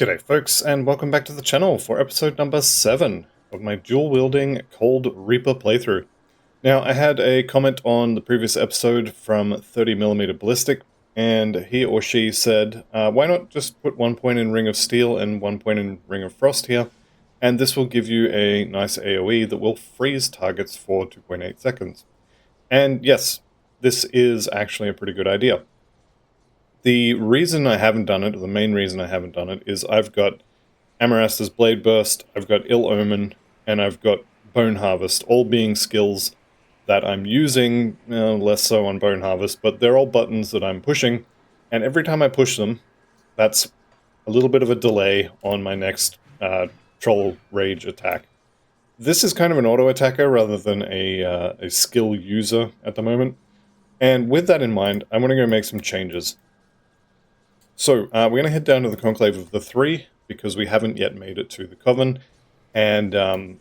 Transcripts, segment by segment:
G'day folks, and welcome back to the channel for episode number 7 of my dual-wielding Cold Reaper playthrough. Now, I had a comment on the previous episode from 30mm Ballistic, and he or she said, why not just put 1 point in Ring of Steel and 1 point in Ring of Frost here, and this will give you a nice AoE that will freeze targets for 2.8 seconds. And yes, this is actually a pretty good idea. The reason I haven't done it, or the main reason I haven't done it, is I've got Amarasta's Blade Burst, I've got Ill Omen, and I've got Bone Harvest, all being skills that I'm using, less so on Bone Harvest, but they're all buttons that I'm pushing, and every time I push them, that's a little bit of a delay on my next Troll Rage attack. This is kind of an auto-attacker rather than a skill user at the moment, and with that in mind, I'm going to go make some changes. So, we're going to head down to the Conclave of the Three, because we haven't yet made it to the Coven, and,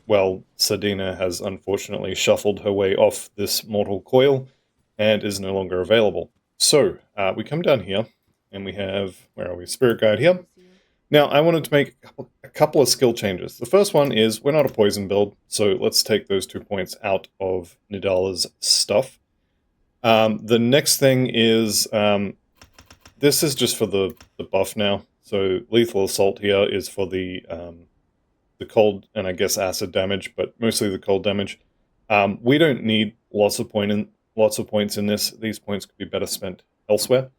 well, Sardina has unfortunately shuffled her way off this mortal coil, and is no longer available. So, we come down here, and we have, where are we, Spirit Guide here. Now, I wanted to make a couple of skill changes. The first one is, we're not a poison build, so let's take those 2 points out of Nidala's stuff. The next thing is, this is just for the buff now. So Lethal Assault here is for the cold and I guess acid damage, but mostly the cold damage. We don't need lots of points in this. These points could be better spent elsewhere.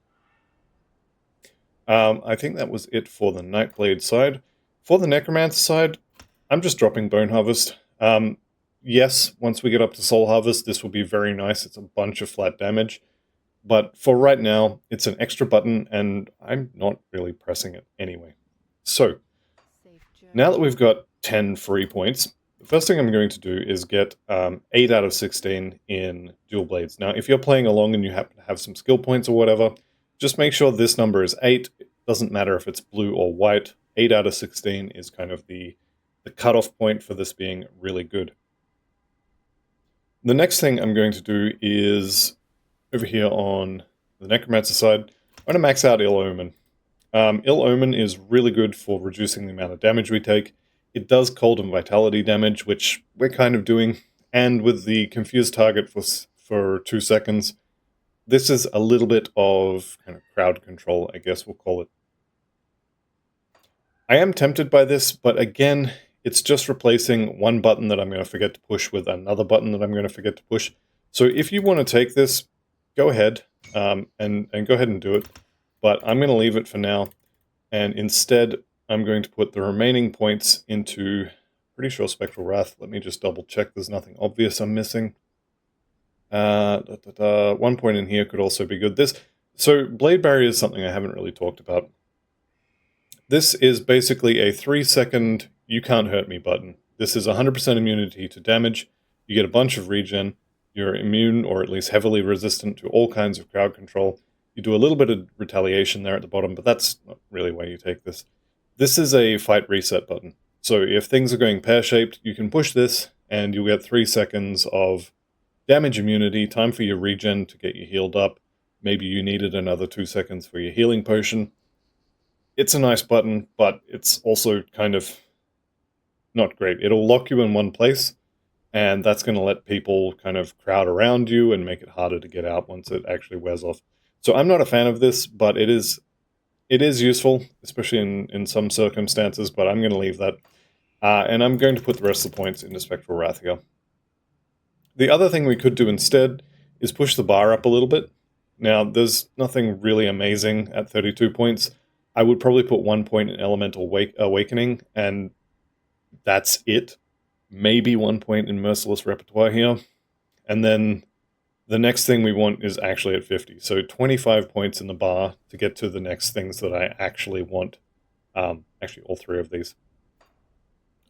I think that was it for the Nightblade side. For the Necromancer side, I'm just dropping Bone Harvest. Yes, once we get up to Soul Harvest, this will be very nice. It's a bunch of flat damage. But for right now, it's an extra button, and I'm not really pressing it anyway. So, now that we've got 10 free points, the first thing I'm going to do is get 8 out of 16 in Dual Blades. Now, if you're playing along and you happen to have some skill points or whatever, just make sure this number is 8. It doesn't matter if it's blue or white. 8 out of 16 is kind of the cutoff point for this being really good. The next thing I'm going to do is, over here on the Necromancer side, I'm going to max out Ill Omen. Ill Omen is really good for reducing the amount of damage we take. It does cold and vitality damage, which we're kind of doing, and with the confused target for 2 seconds, this is a little bit of kind of crowd control, I guess we'll call it. I am tempted by this, but again, it's just replacing one button that I'm going to forget to push with another button that I'm going to forget to push. So if you want to take this, go ahead, and go ahead and do it, but I'm going to leave it for now, and instead I'm going to put the remaining points into, pretty sure Spectral Wrath. Let me just double check there's nothing obvious I'm missing. 1 point in here could also be good. So Blade Barrier is something I haven't really talked about. This is basically a 3-second you can't hurt me button. This is 100% immunity to damage. You get a bunch of regen. You're immune, or at least heavily resistant to all kinds of crowd control. You do a little bit of retaliation there at the bottom, but that's not really where you take this. This is a fight reset button. So if things are going pear-shaped, you can push this, and you'll get 3 seconds of damage immunity, time for your regen to get you healed up. Maybe you needed another 2 seconds for your healing potion. It's a nice button, but it's also kind of not great. It'll lock you in one place, and that's going to let people kind of crowd around you and make it harder to get out once it actually wears off. So I'm not a fan of this, but it is useful, especially in some circumstances, but I'm going to leave that. And I'm going to put the rest of the points into Spectral Wrath here. The other thing we could do instead is push the bar up a little bit. Now, there's nothing really amazing at 32 points. I would probably put 1 point in Elemental Awakening, and that's it. Maybe 1 point in Merciless Repertoire here. And then the next thing we want is actually at 50. So 25 points in the bar to get to the next things that I actually want. Actually, all 3 of these.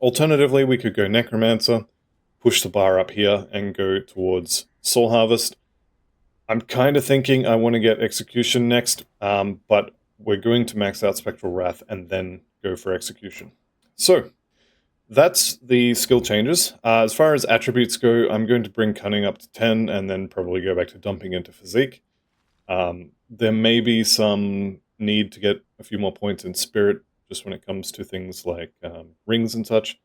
Alternatively, we could go Necromancer, push the bar up here, and go towards Soul Harvest. I'm kind of thinking I want to get Execution next, but we're going to max out Spectral Wrath and then go for Execution. So, that's the skill changes. As far as attributes go, I'm going to bring Cunning up to 10 and then probably go back to dumping into Physique. There may be some need to get a few more points in Spirit, just when it comes to things like rings and such.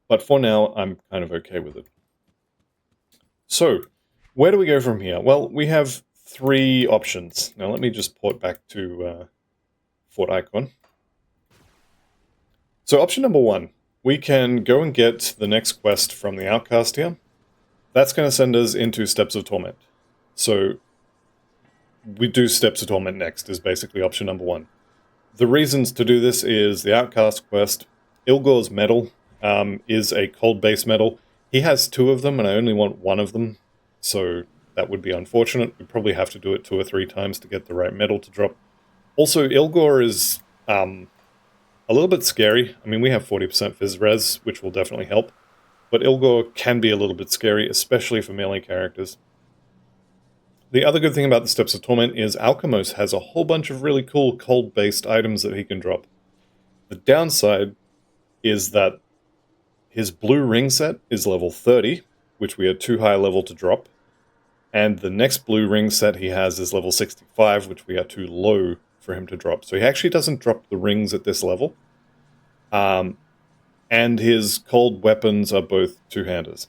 But for now, I'm kind of okay with it. So, where do we go from here? Well, we have 3 options. Now let me just port back to Fort Icon. So option number 1, we can go and get the next quest from the Outcast here. That's going to send us into Steps of Torment. So we do Steps of Torment next, is basically option number 1. The reasons to do this is the Outcast quest. Ilgor's medal is a cold-based medal. He has 2 of them, and I only want 1 of them, so that would be unfortunate. We'd probably have to do it 2 or 3 times to get the right medal to drop. Also, Ilgor is a little bit scary. I mean, we have 40% Phys Res, which will definitely help, but Ilgor can be a little bit scary, especially for melee characters. The other good thing about the Steps of Torment is Alchemos has a whole bunch of really cool cold-based items that he can drop. The downside is that his blue ring set is level 30, which we are too high level to drop, and the next blue ring set he has is level 65, which we are too low for him to drop. So he actually doesn't drop the rings at this level. And his cold weapons are both two-handers.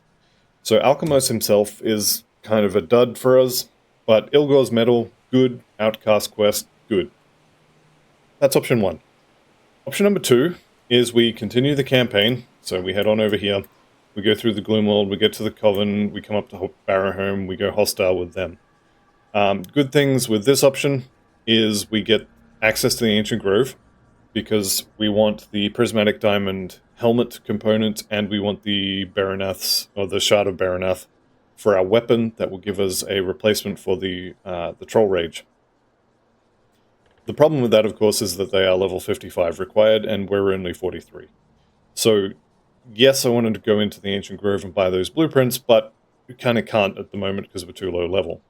So Alchemos himself is kind of a dud for us, but Ilgor's medal, good. Outcast quest, good. That's option 1. Option number 2 is we continue the campaign. So we head on over here, we go through the Gloomwald, we get to the Coven, we come up to Barrowhome, we go hostile with them. Good things with this option is we get access to the Ancient Grove, because we want the Prismatic Diamond helmet component, and we want the Baronath's, or the Shard of Baronath, for our weapon that will give us a replacement for the Troll Rage. The problem with that, of course, is that they are level 55 required, and we're only 43. So, yes, I wanted to go into the Ancient Grove and buy those blueprints, but we kind of can't at the moment because we're too low level.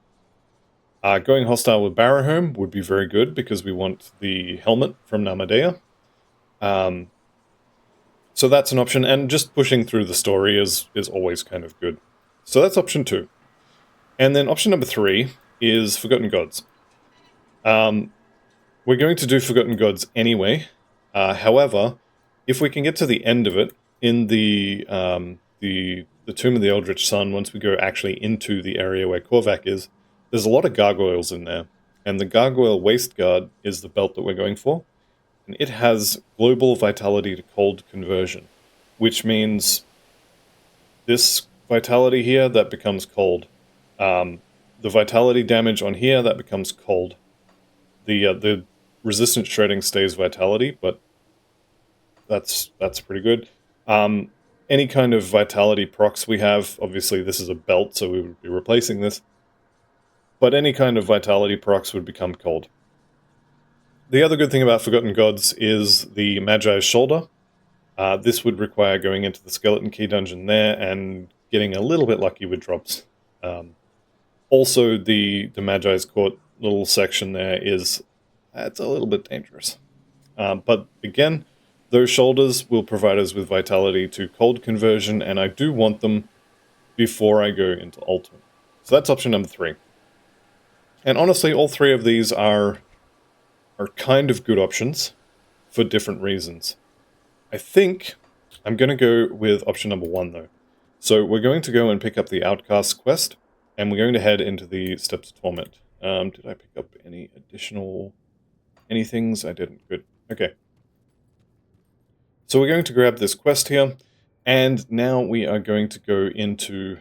Going hostile with Barrowhome would be very good because we want the helmet from Namadea. So that's an option, and just pushing through the story is always kind of good. So that's option 2. And then option number 3 is Forgotten Gods. We're going to do Forgotten Gods anyway. However, if we can get to the end of it, in the Tomb of the Eldritch Sun, once we go actually into the area where Korvac is, there's a lot of gargoyles in there. And the Gargoyle Waistguard is the belt that we're going for. And it has global vitality to cold conversion, which means this vitality here, that becomes cold. The vitality damage on here, that becomes cold. The resistant shredding stays vitality, but that's pretty good. Any kind of vitality procs we have, obviously this is a belt, so we would be replacing this, but any kind of vitality procs would become cold. The other good thing about Forgotten Gods is the Magi's Shoulder. This would require going into the Skeleton Key dungeon there and getting a little bit lucky with drops. Also, the Magi's Court little section there it's a little bit dangerous. But again, those shoulders will provide us with vitality to cold conversion, and I do want them before I go into Ultimate. So that's option number 3. And honestly, all 3 of these are kind of good options for different reasons. I think I'm going to go with option number 1, though. So we're going to go and pick up the Outcast quest, and we're going to head into the Steps of Torment. Did I pick up any additional things? I didn't. Good. Okay. So we're going to grab this quest here, and now we are going to go into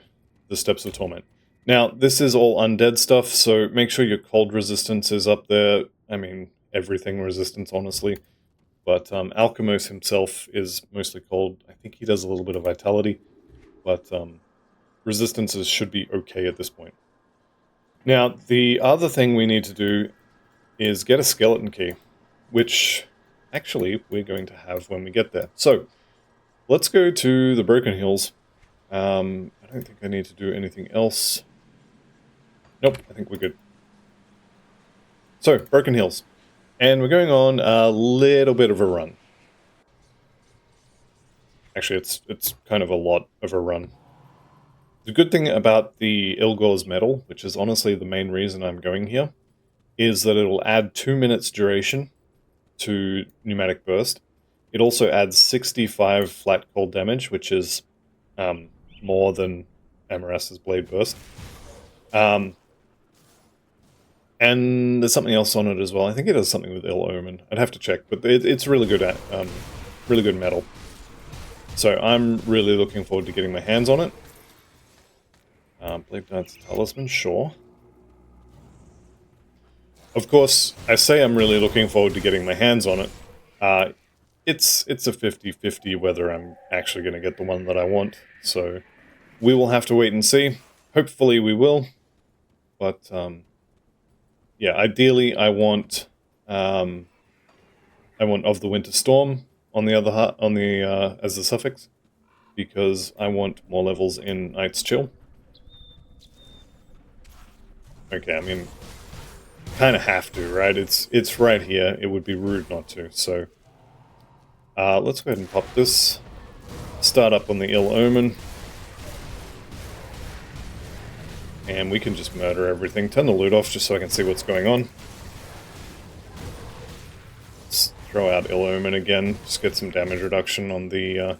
the Steps of Torment. Now, this is all undead stuff, so make sure your cold resistance is up there. I mean, everything resistance, honestly. But Alchemos himself is mostly cold. I think he does a little bit of vitality, but resistances should be okay at this point. Now, the other thing we need to do is get a skeleton key, which actually we're going to have when we get there. So, let's go to the Broken Hills. I don't think I need to do anything else. Nope, I think we're good. So, Broken Hills. And we're going on a little bit of a run. Actually, it's kind of a lot of a run. The good thing about the Ilgor's medal, which is honestly the main reason I'm going here, is that it'll add 2 minutes duration to Pneumatic Burst. It also adds 65 flat cold damage, which is more than Amaras's Blade Burst. And there's something else on it as well. I think it does something with Ill Omen. I'd have to check, but it's really good at really good metal. So I'm really looking forward to getting my hands on it. Blade Knight's Talisman, sure. Of course, I say I'm really looking forward to getting my hands on it. It's a 50-50 whether I'm actually going to get the one that I want. So we will have to wait and see. Hopefully we will. But yeah, ideally I want Of the Winter Storm on the other as the suffix, because I want more levels in Night's Chill. Okay, I mean, kind of have to, right? It's right here. It would be rude not to. So let's go ahead and pop this. Start up on the Ill Omen. And we can just murder everything. Turn the loot off just so I can see what's going on. Let's throw out Ill Omen again. Just get some damage reduction on the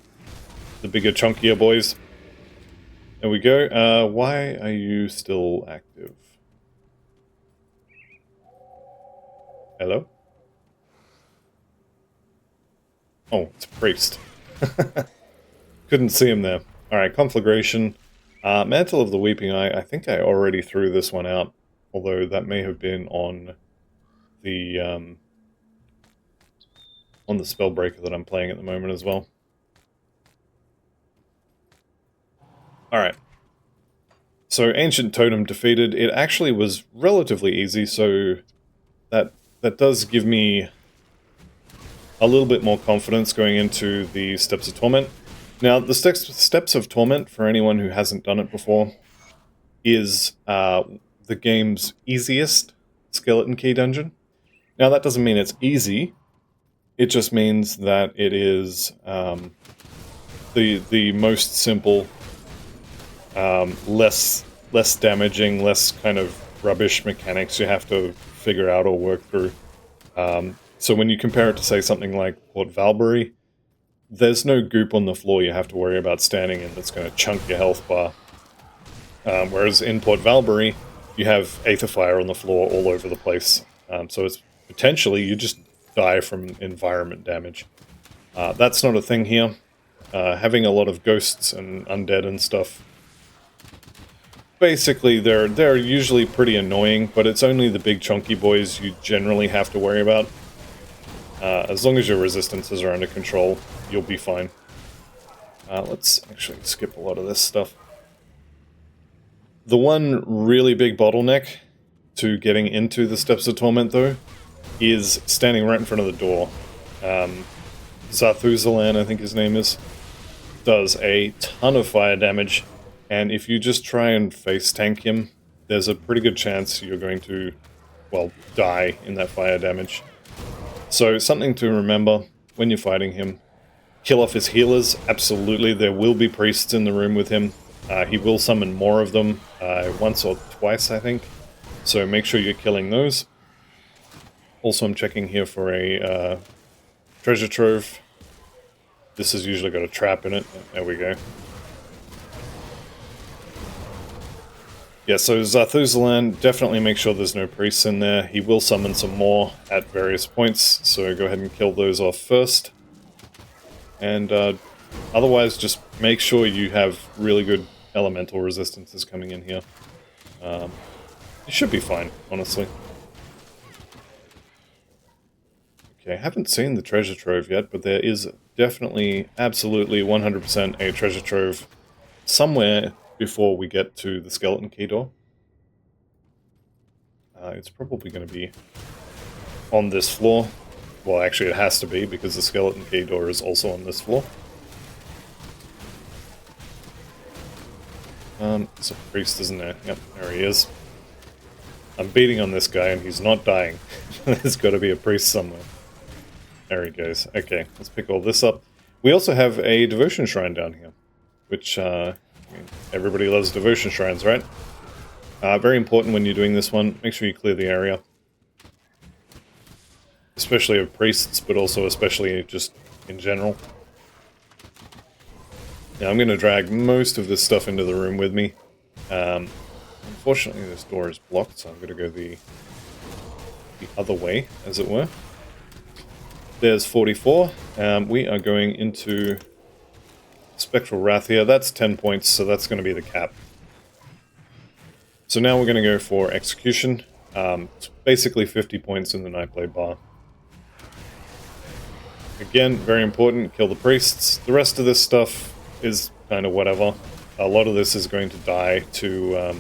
bigger, chunkier boys. There we go. Why are you still active? Hello? Oh, it's a priest. Couldn't see him there. Alright, Conflagration. Mantle of the Weeping Eye. I think I already threw this one out. Although that may have been on the Spellbreaker that I'm playing at the moment as well. Alright. So, Ancient Totem defeated. It actually was relatively easy, so that does give me a little bit more confidence going into the Steps of Torment. Now, the Steps of Torment, for anyone who hasn't done it before, is the game's easiest skeleton key dungeon. Now, that doesn't mean it's easy. It just means that it is the most simple, less damaging, less kind of rubbish mechanics you have to figure out or work through. So when you compare it to, say, something like Port Valbury, there's no goop on the floor you have to worry about standing in that's going to chunk your health bar. Whereas in Port Valbury, you have Aether Fire on the floor all over the place. So it's potentially you just die from environment damage. That's not a thing here. Having a lot of ghosts and undead and stuff, basically they're usually pretty annoying, but it's only the big chunky boys you generally have to worry about. As long as your resistances are under control, you'll be fine. Let's actually skip a lot of this stuff. The one really big bottleneck to getting into the Steps of Torment, though, is standing right in front of the door. Zarthuzalan, I think his name is, does a ton of fire damage, and if you just try and face tank him, there's a pretty good chance you're going to, well, die in that fire damage. So something to remember when you're fighting him. Kill off his healers, absolutely. There will be priests in the room with him. He will summon more of them, once or twice, I think. So make sure you're killing those. Also, I'm checking here for a treasure trove. This has usually got a trap in it. There we go. Yeah, so Zarthuzalan, definitely make sure there's no priests in there. He will summon some more at various points, so go ahead and kill those off first. And otherwise, just make sure you have really good elemental resistances coming in here. You should be fine, honestly. Okay, I haven't seen the treasure trove yet, but there is definitely, absolutely, 100% a treasure trove somewhere before we get to the skeleton key door. It's probably going to be on this floor. Well, actually it has to be, because the skeleton key door is also on this floor. There's a priest, isn't there? Yep, there he is. I'm beating on this guy and he's not dying. There's got to be a priest somewhere. There he goes. Okay, let's pick all this up. We also have a devotion shrine down here, which, I mean, everybody loves devotion shrines, right? Very important when you're doing this one. Make sure you clear the area. especially of priests, but also especially just in general. Now I'm going to drag most of this stuff into the room with me. Unfortunately, this door is blocked, so I'm going to go the other way, as it were. There's 44. We are going into Spectral Wrath here. That's 10 points, so that's going to be the cap. So now we're going to go for Execution. It's basically 50 points in the Nightblade bar. Again, very important, kill the priests. The rest of this stuff is kind of whatever. A lot of this is going to die to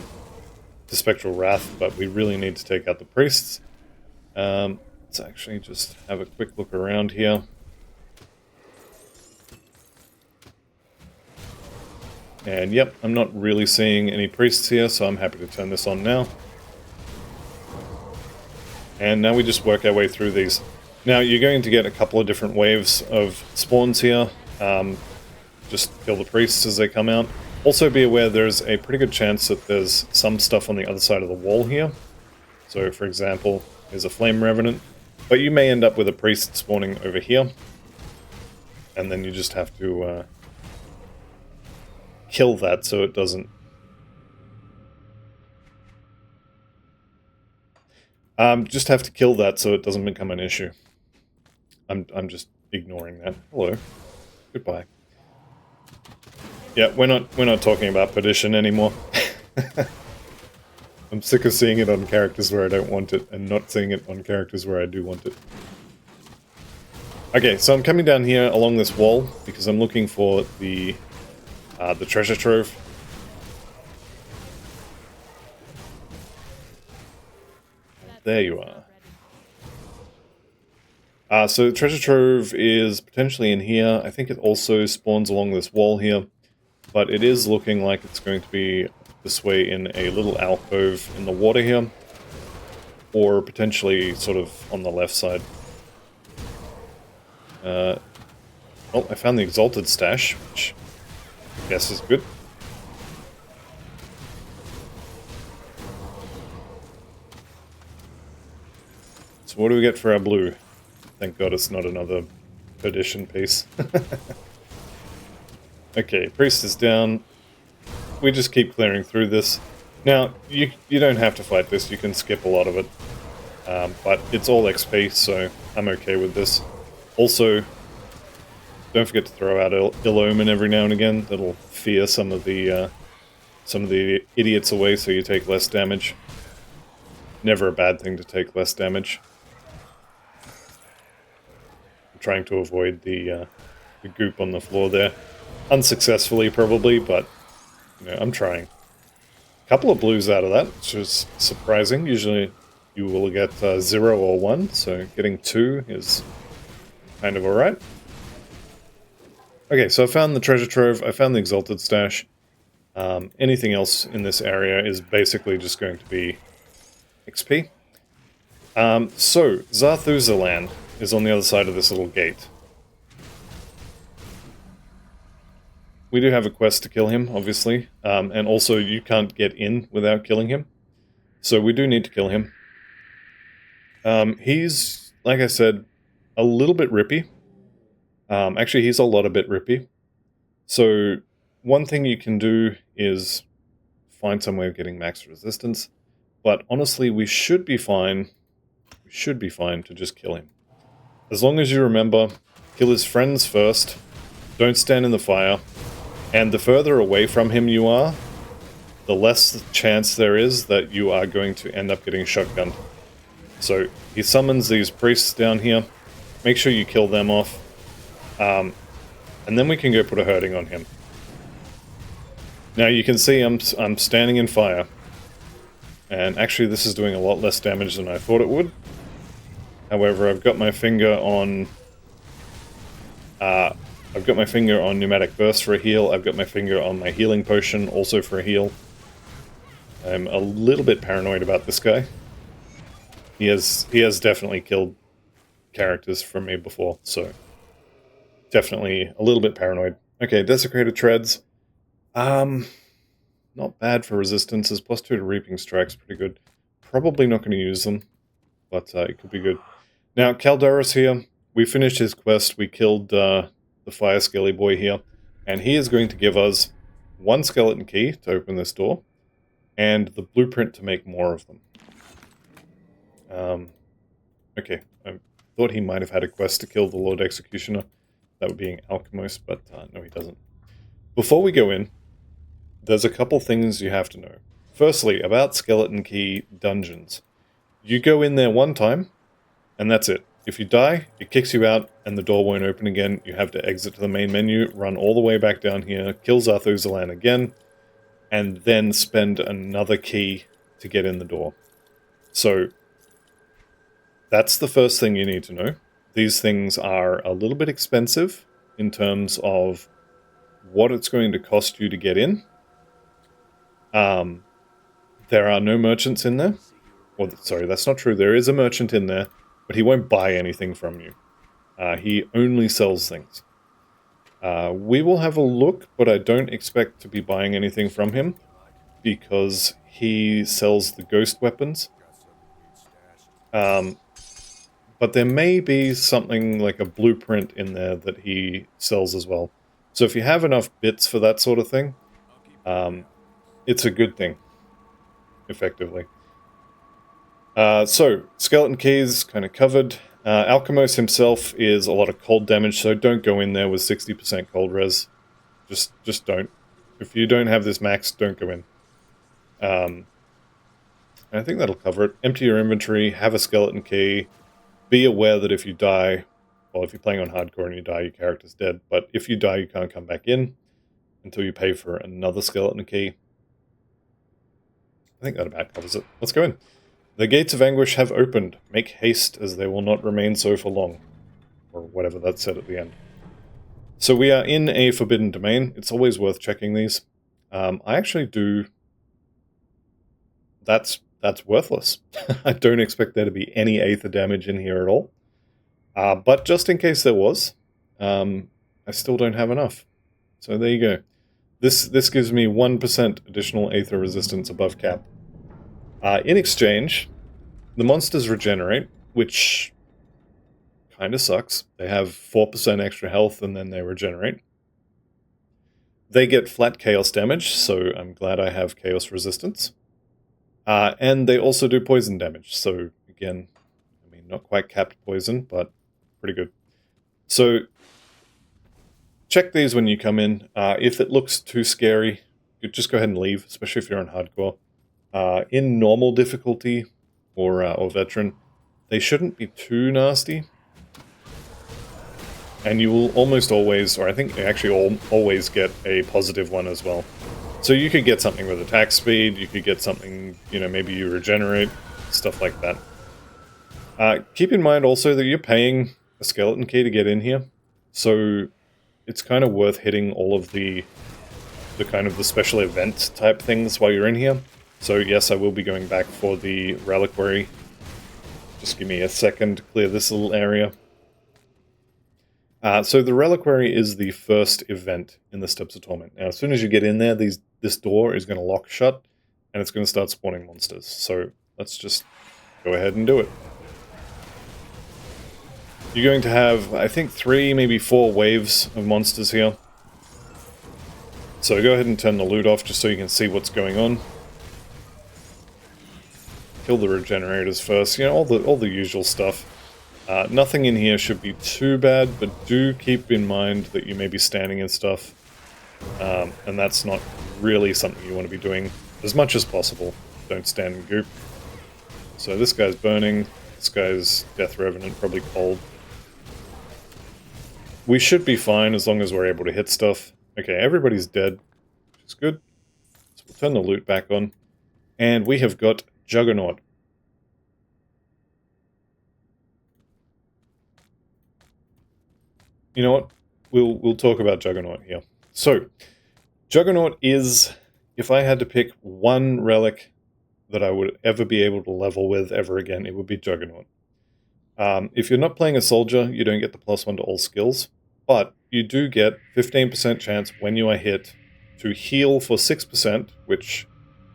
Spectral Wrath, but we really need to take out the priests. Let's actually just have a quick look around here. And yep, I'm not really seeing any priests here, so I'm happy to turn this on now. And now we just work our way through these. Now you're going to get a couple of different waves of spawns here. Just kill the priests as they come out. Also be aware there's a pretty good chance that there's some stuff on the other side of the wall here. So for example, there's a Flame Revenant. But you may end up with a priest spawning over here. And then you just have to kill that so it doesn't... just have to kill that so it doesn't become an issue. I'm just ignoring that. Hello. Goodbye. Yeah, we're not talking about Perdition anymore. I'm sick of seeing it on characters where I don't want it, and not seeing it on characters where I do want it. Okay, so I'm coming down here along this wall, because I'm looking for the treasure trove. There you are. So the treasure trove is potentially in here. I think it also spawns along this wall here. But it is looking like it's going to be this way in a little alcove in the water here. Or potentially sort of on the left side. Oh, I found the Exalted Stash, which I guess is good. So what do we get for our blue? Thank God it's not another Perdition piece. Okay, priest is down. We just keep clearing through this. Now, you don't have to fight this, you can skip a lot of it. But it's all XP, so I'm okay with this. Also, don't forget to throw out Ill Omen every now and again. That'll fear some of the idiots away, so you take less damage. Never a bad thing to take less damage. I'm trying to avoid the goop on the floor there. Unsuccessfully, probably, but you know, I'm trying. A couple of blues out of that, which is surprising. Usually you will get 0 or 1, so getting 2 is kind of alright. Okay, so I found the treasure trove, I found the Exalted Stash. Anything else in this area is basically just going to be XP. So, Zarthuzalan is on the other side of this little gate. We do have a quest to kill him, obviously, and also you can't get in without killing him. So we do need to kill him. He's, like I said, a little bit rippy. Actually, he's a lot a bit rippy. So one thing you can do is find some way of getting max resistance. But honestly, we should be fine. We should be fine to just kill him. As long as you remember, kill his friends first. Don't stand in the fire. And the further away from him you are, the less chance there is that you are going to end up getting shotgunned. So he summons these priests down here. Make sure you kill them off. And then we can go put a hurting on him. Now you can see I'm standing in fire. And actually this is doing a lot less damage than I thought it would. However, I've got my finger on... I've got my finger on Pneumatic Burst for a heal. I've got my finger on my healing potion also for a heal. I'm a little bit paranoid about this guy. He has definitely killed characters from me before, so definitely a little bit paranoid. Okay, Desecrated Treads. Not bad for resistances. +2 to Reaping Strikes, pretty good. Probably not going to use them, but it could be good. Now, Calderas here, we finished his quest, we killed the Fire Skelly boy here, and he is going to give us one skeleton key to open this door, and the blueprint to make more of them. Okay, I thought he might have had a quest to kill the Lord Executioner, that being Alchemist, but no he doesn't. Before we go in, there's a couple things you have to know. Firstly, about skeleton key dungeons. You go in there one time, and that's it. If you die, it kicks you out, and the door won't open again. You have to exit to the main menu, run all the way back down here, kill Zarthuzalan again, and then spend another key to get in the door. So, that's the first thing you need to know. These things are a little bit expensive in terms of what it's going to cost you to get in. There are no merchants in there. Or, sorry, that's not true. There is a merchant in there, but he won't buy anything from you. He only sells things. We will have a look, but I don't expect to be buying anything from him, because he sells the ghost weapons. But there may be something like a blueprint in there that he sells as well. So if you have enough bits for that sort of thing, it's a good thing, effectively. So, skeleton keys, kind of covered. Alchemos himself is a lot of cold damage, so don't go in there with 60% cold res. Just don't. If you don't have this max, don't go in. I think that'll cover it. Empty your inventory, have a skeleton key. Be aware that if you die, well, if you're playing on hardcore and you die, your character's dead. But if you die, you can't come back in until you pay for another skeleton key. I think that about covers it. Let's go in. The gates of anguish have opened. Make haste, as they will not remain so for long. Or whatever that said at the end. So we are in a forbidden domain. It's always worth checking these. I actually do... That's worthless. I don't expect there to be any Aether damage in here at all. But just in case there was, I still don't have enough. So there you go. This gives me 1% additional Aether resistance above cap. In exchange, the monsters regenerate, which kind of sucks. They have 4% extra health and then they regenerate. They get flat chaos damage, so I'm glad I have chaos resistance. And they also do poison damage, so again, I mean, not quite capped poison, but pretty good. So, check these when you come in. If it looks too scary, you just go ahead and leave, especially if you're on hardcore. In normal difficulty, or veteran, they shouldn't be too nasty. And you will almost always, or I think actually always get a positive one as well. So you could get something with attack speed, you could get something, you know, maybe you regenerate, stuff like that. Keep in mind also that you're paying a skeleton key to get in here, so it's kind of worth hitting all of the kind of the special event type things while you're in here. So yes, I will be going back for the reliquary. Just give me a second to clear this little area. So the reliquary is the first event in the Steps of Torment. Now, as soon as you get in there, this door is going to lock shut, and it's going to start spawning monsters. So let's just go ahead and do it. You're going to have, I think, 3, maybe 4 waves of monsters here. So go ahead and turn the loot off just so you can see what's going on. Kill the regenerators first, you know, all the usual stuff. Nothing in here should be too bad, but do keep in mind that you may be standing in stuff. And that's not really something you want to be doing as much as possible. Don't stand in goop. So this guy's burning, this guy's Death Revenant, probably cold. We should be fine as long as we're able to hit stuff. Okay, everybody's dead, which is good. So we'll turn the loot back on. And we have got Juggernaut. You know what? We'll talk about Juggernaut here. So, Juggernaut is, if I had to pick one relic that I would ever be able to level with ever again, it would be Juggernaut. If you're not playing a soldier, you don't get the +1 to all skills, but you do get 15% chance when you are hit to heal for 6%, which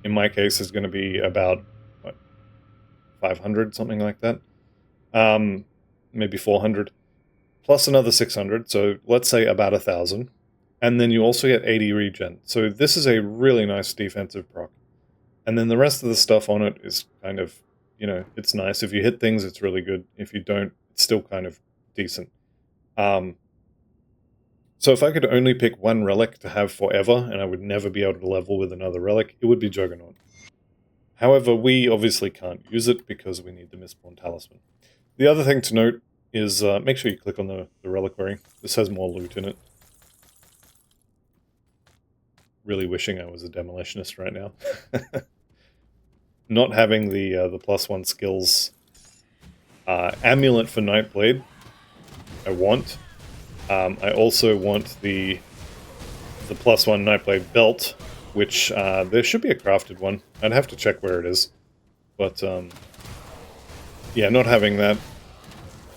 in my case is going to be about, what, 500, something like that. maybe 400, plus another 600, so let's say about 1,000. And then you also get 80 regen. So this is a really nice defensive proc. And then the rest of the stuff on it is kind of, it's nice. If you hit things, it's really good. If you don't, it's still kind of decent. So if I could only pick one relic to have forever, and I would never be able to level with another relic, it would be Juggernaut. However, we obviously can't use it because we need the Mistborn Talisman. The other thing to note is make sure you click on the reliquary. This has more loot in it. Really wishing I was a demolitionist right now. Not having the +1 skills amulet for Nightblade, I want. I also want the +1 Nightblade belt, which there should be a crafted one. I'd have to check where it is. But yeah, not having that.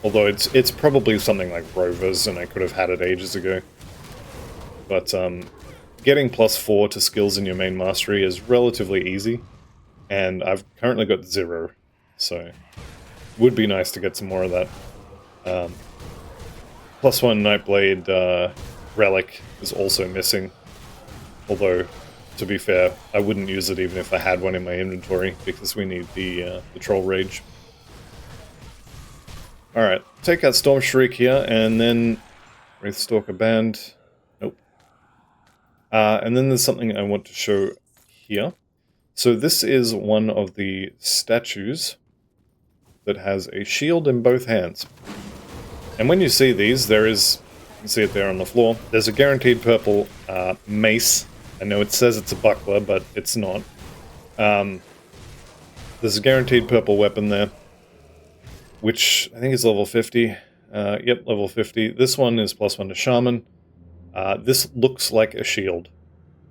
Although it's probably something like Rover's, and I could have had it ages ago. But getting +4 to skills in your main mastery is relatively easy. And I've currently got 0, so would be nice to get some more of that. +1 Nightblade relic is also missing. Although, to be fair, I wouldn't use it even if I had one in my inventory, because we need the Troll Rage. Alright, take out Storm Shriek here, and then Wraithstalker Band. Nope. And then there's something I want to show here. So this is one of the statues that has a shield in both hands. And when you see these, there is, you can see it there on the floor, there's a guaranteed purple mace. I know it says it's a buckler, but it's not. There's a guaranteed purple weapon there, which I think is level 50. Yep, level 50. This one is +1 to Shaman. This looks like a shield,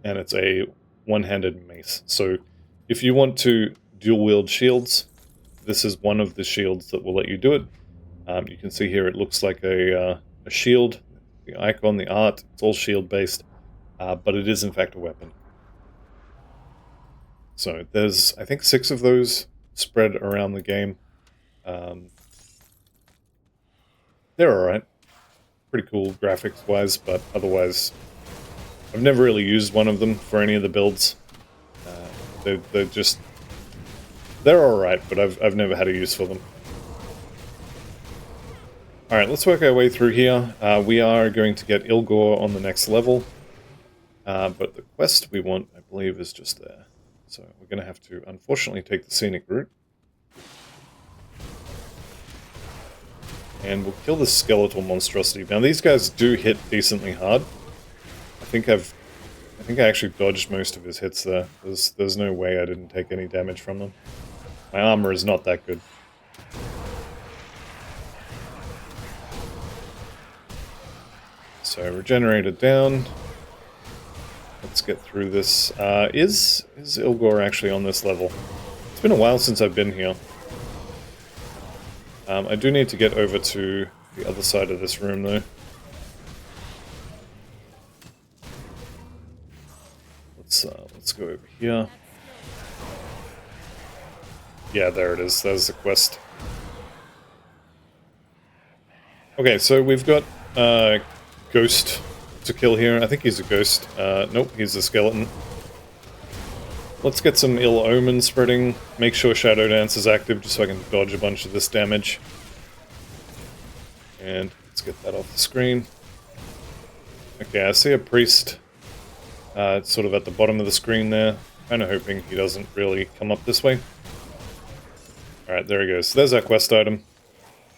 and it's a one-handed mace. So if you want to dual-wield shields, this is one of the shields that will let you do it. You can see here it looks like a shield. The icon, the art, it's all shield-based, but it is in fact a weapon. So there's, I think, 6 of those spread around the game. They're alright. Pretty cool graphics-wise, but otherwise, I've never really used one of them for any of the builds. They're just... They're alright, but I've never had a use for them. Alright, let's work our way through here. We are going to get Ilgor on the next level. But the quest we want, I believe, is just there. So we're going to have to, unfortunately, take the scenic route. And we'll kill this skeletal monstrosity. Now these guys do hit decently hard. I think I actually dodged most of his hits there. There's no way I didn't take any damage from them. My armor is not that good. So regenerated down. Let's get through this. Is Ilgor actually on this level? It's been a while since I've been here. I do need to get over to the other side of this room, though. Let's go over here. Yeah, there it is. There's the quest. Okay, so we've got Ghost to kill here. I think he's a ghost. Nope, he's a skeleton. Let's get some ill omen spreading. Make sure Shadow Dance is active just so I can dodge a bunch of this damage. And let's get that off the screen. Okay, I see a priest sort of at the bottom of the screen there. Kind of hoping he doesn't really come up this way. Alright, there he goes. So there's our quest item.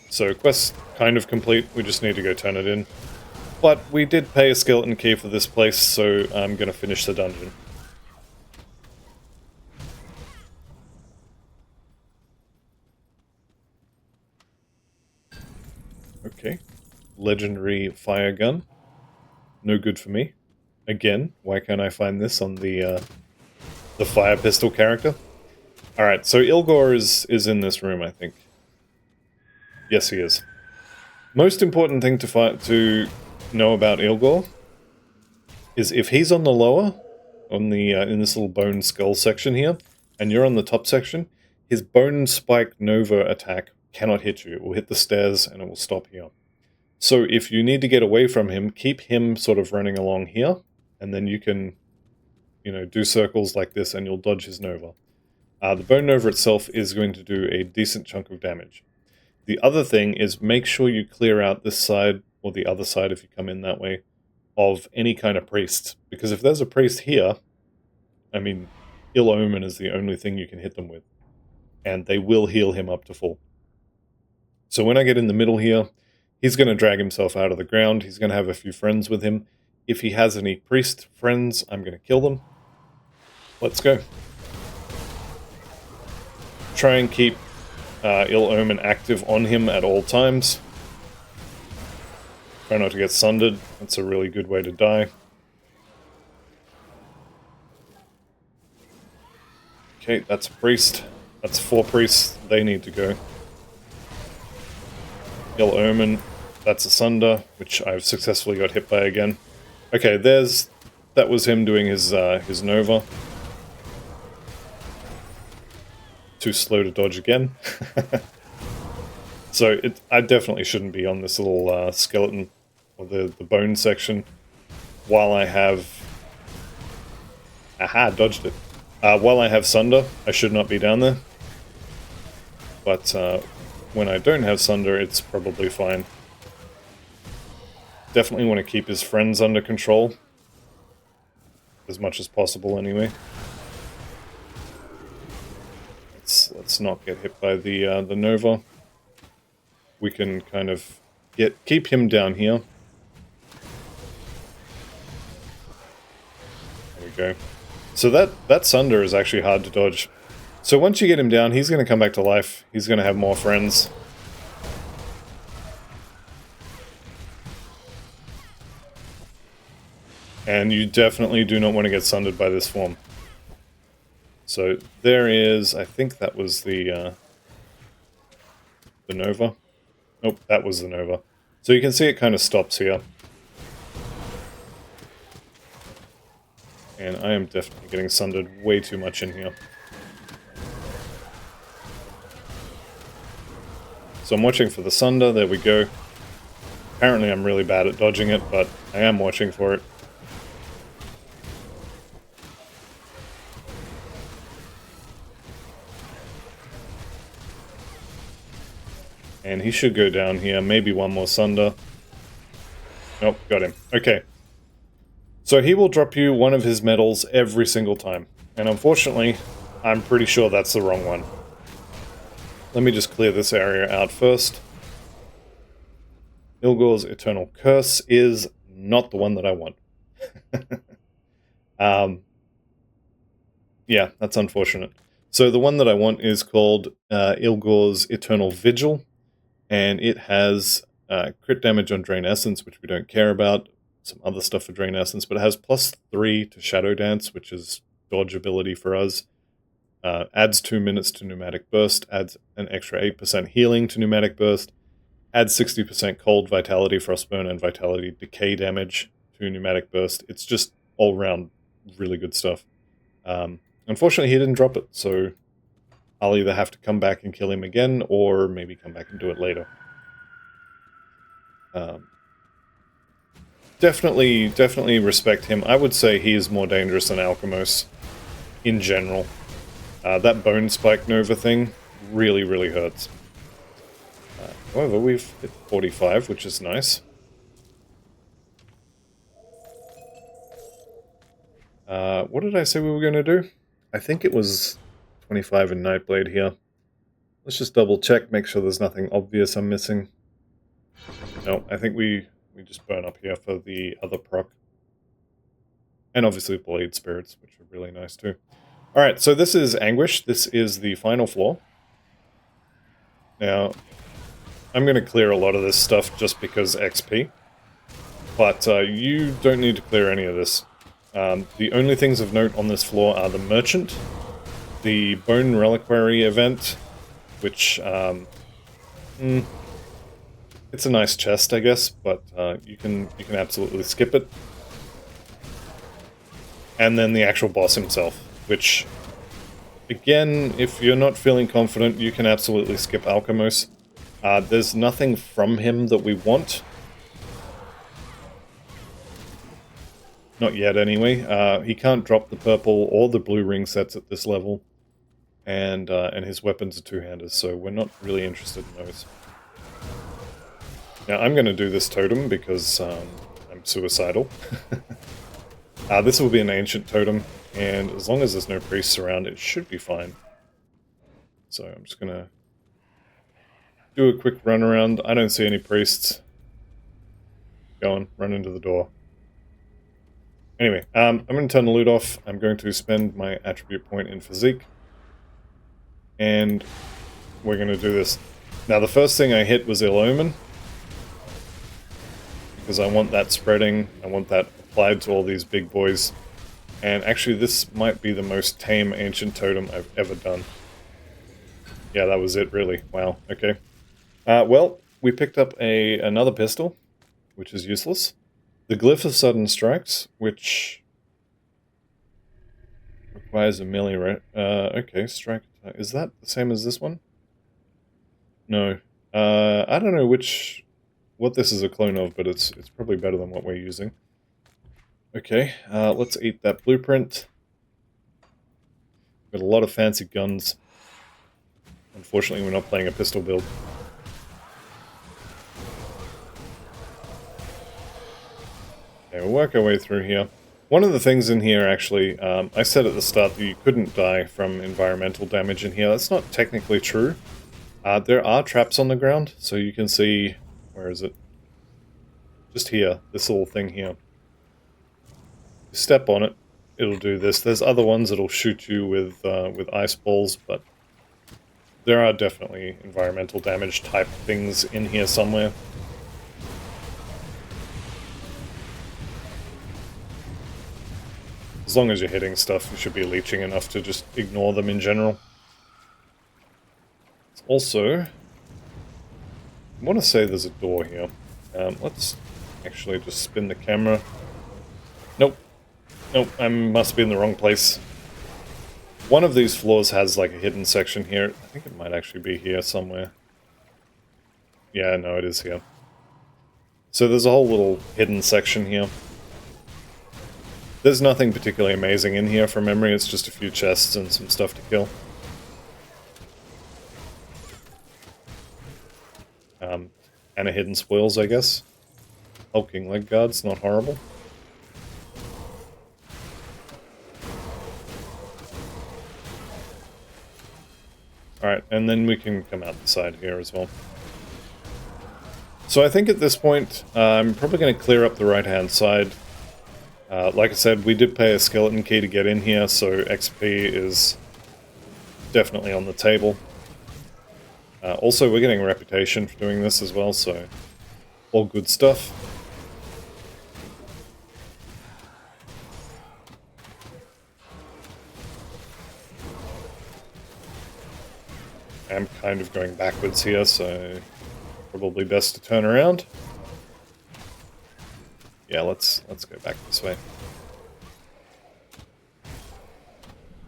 So quest kind of complete, we just need to go turn it in. But we did pay a skeleton key for this place, so I'm going to finish the dungeon. Okay. Legendary fire gun. No good for me. Again, why can't I find this on the fire pistol character? Alright, so Ilgor is in this room, I think. Yes, he is. Most important thing to know about Ilgor is if he's on the lower, on the in this little bone skull section here, and you're on the top section, his bone spike Nova attack cannot hit you. It will hit the stairs and it will stop here. So if you need to get away from him, keep him sort of running along here, and then you can, do circles like this and you'll dodge his Nova. The Bone Nova itself is going to do a decent chunk of damage. The other thing is make sure you clear out this side, or the other side if you come in that way, of any kind of priests. Because if there's a priest here, I mean, Ill Omen is the only thing you can hit them with. And they will heal him up to full. So when I get in the middle here, he's going to drag himself out of the ground. He's going to have a few friends with him. If he has any priest friends, I'm going to kill them. Let's go. Try and keep Ill Omen active on him at all times. Try not to get sundered. That's a really good way to die. Okay, that's a priest. That's 4 priests. They need to go. Ill Omen. That's a Sunder, which I've successfully got hit by again. Okay, that was him doing his Nova. Too slow to dodge again. So I definitely shouldn't be on this little skeleton, or the bone section, while I have... Aha, dodged it. While I have Sunder, I should not be down there. But when I don't have Sunder, it's probably fine. Definitely want to keep his friends under control. As much as possible, anyway. Let's not get hit by the Nova. We can kind of keep him down here. There we go. So that Sunder is actually hard to dodge. So once you get him down, he's going to come back to life. He's going to have more friends. And you definitely do not want to get sundered by this form. So there is, I think that was the Nova. Nope, that was the Nova. So you can see it kind of stops here. And I am definitely getting sundered way too much in here. So I'm watching for the Sunder, there we go. Apparently I'm really bad at dodging it, but I am watching for it. And he should go down here, maybe one more Sunder. Nope, got him. Okay. So he will drop you one of his medals every single time. And unfortunately, I'm pretty sure that's the wrong one. Let me just clear this area out first. Ilgor's Eternal Curse is not the one that I want. Yeah, that's unfortunate. So the one that I want is called Ilgor's Eternal Vigil. And it has crit damage on Drain Essence, which we don't care about. Some other stuff for Drain Essence, but it has +3 to Shadow Dance, which is dodge ability for us. Adds 2 minutes to Pneumatic Burst, adds an extra 8% healing to Pneumatic Burst, adds 60% Cold, Vitality, Frostburn, and Vitality Decay damage to Pneumatic Burst. It's just all-round really good stuff. Unfortunately, he didn't drop it, so I'll either have to come back and kill him again, or maybe come back and do it later. Definitely respect him. I would say he is more dangerous than Alchemos in general. That Bone Spike Nova thing really, really hurts. However, we've hit 45, which is nice. What did I say we were going to do? I think it was 25 in Nightblade here. Let's just double check, make sure there's nothing obvious I'm missing. No, I think we just burn up here for the other proc. And obviously Blade Spirits, which are really nice too. Alright, so this is Anguish. This is the final floor. Now, I'm going to clear a lot of this stuff just because XP. But you don't need to clear any of this. The only things of note on this floor are the Merchant, the Bone Reliquary event, which, it's a nice chest, I guess, but you can absolutely skip it. And then the actual boss himself, which, again, if you're not feeling confident, you can absolutely skip Alchemos. There's nothing from him that we want. Not yet, anyway. He can't drop the purple or the blue ring sets at this level. And his weapons are two-handers, so we're not really interested in those. Now, I'm going to do this totem because I'm suicidal. This will be an ancient totem, and as long as there's no priests around, it should be fine. So I'm just going to do a quick run around. I don't see any priests. Go on, run into the door. Anyway, I'm going to turn the loot off. I'm going to spend my attribute point in physique. And we're going to do this. Now, the first thing I hit was Ill Omen, because I want that spreading. I want that applied to all these big boys. And actually, this might be the most tame ancient totem I've ever done. Yeah, that was it, really. Wow, okay. Well, we picked up another pistol, which is useless. The Glyph of Sudden Strikes, which requires a melee rate. Okay, strike. Is that the same as this one? No. I don't know what this is a clone of, but it's probably better than what we're using. Okay, let's eat that blueprint. Got a lot of fancy guns. Unfortunately, we're not playing a pistol build. Okay, we'll work our way through here. One of the things in here, actually, I said at the start that you couldn't die from environmental damage in here. That's not technically true. There are traps on the ground, so you can see... Where is it? Just here, this little thing here. You step on it, it'll do this. There's other ones that'll shoot you with ice balls, but there are definitely environmental damage type things in here somewhere. As long as you're hitting stuff, you should be leeching enough to just ignore them in general. Also, I want to say there's a door here. Let's actually just spin the camera. Nope. Nope, I must be in the wrong place. One of these floors has like a hidden section here. I think it might actually be here somewhere. Yeah, no, it is here. So there's a whole little hidden section here. There's nothing particularly amazing in here from memory, it's just a few chests and some stuff to kill. And a hidden spoils, I guess. Hulking leg guards, not horrible. Alright, and then we can come out the side here as well. So I think at this point, I'm probably going to clear up the right-hand side. Like I said, we did pay a skeleton key to get in here, so XP is definitely on the table. Also, we're getting a reputation for doing this as well, so all good stuff. I'm kind of going backwards here, so probably best to turn around. Yeah, let's go back this way.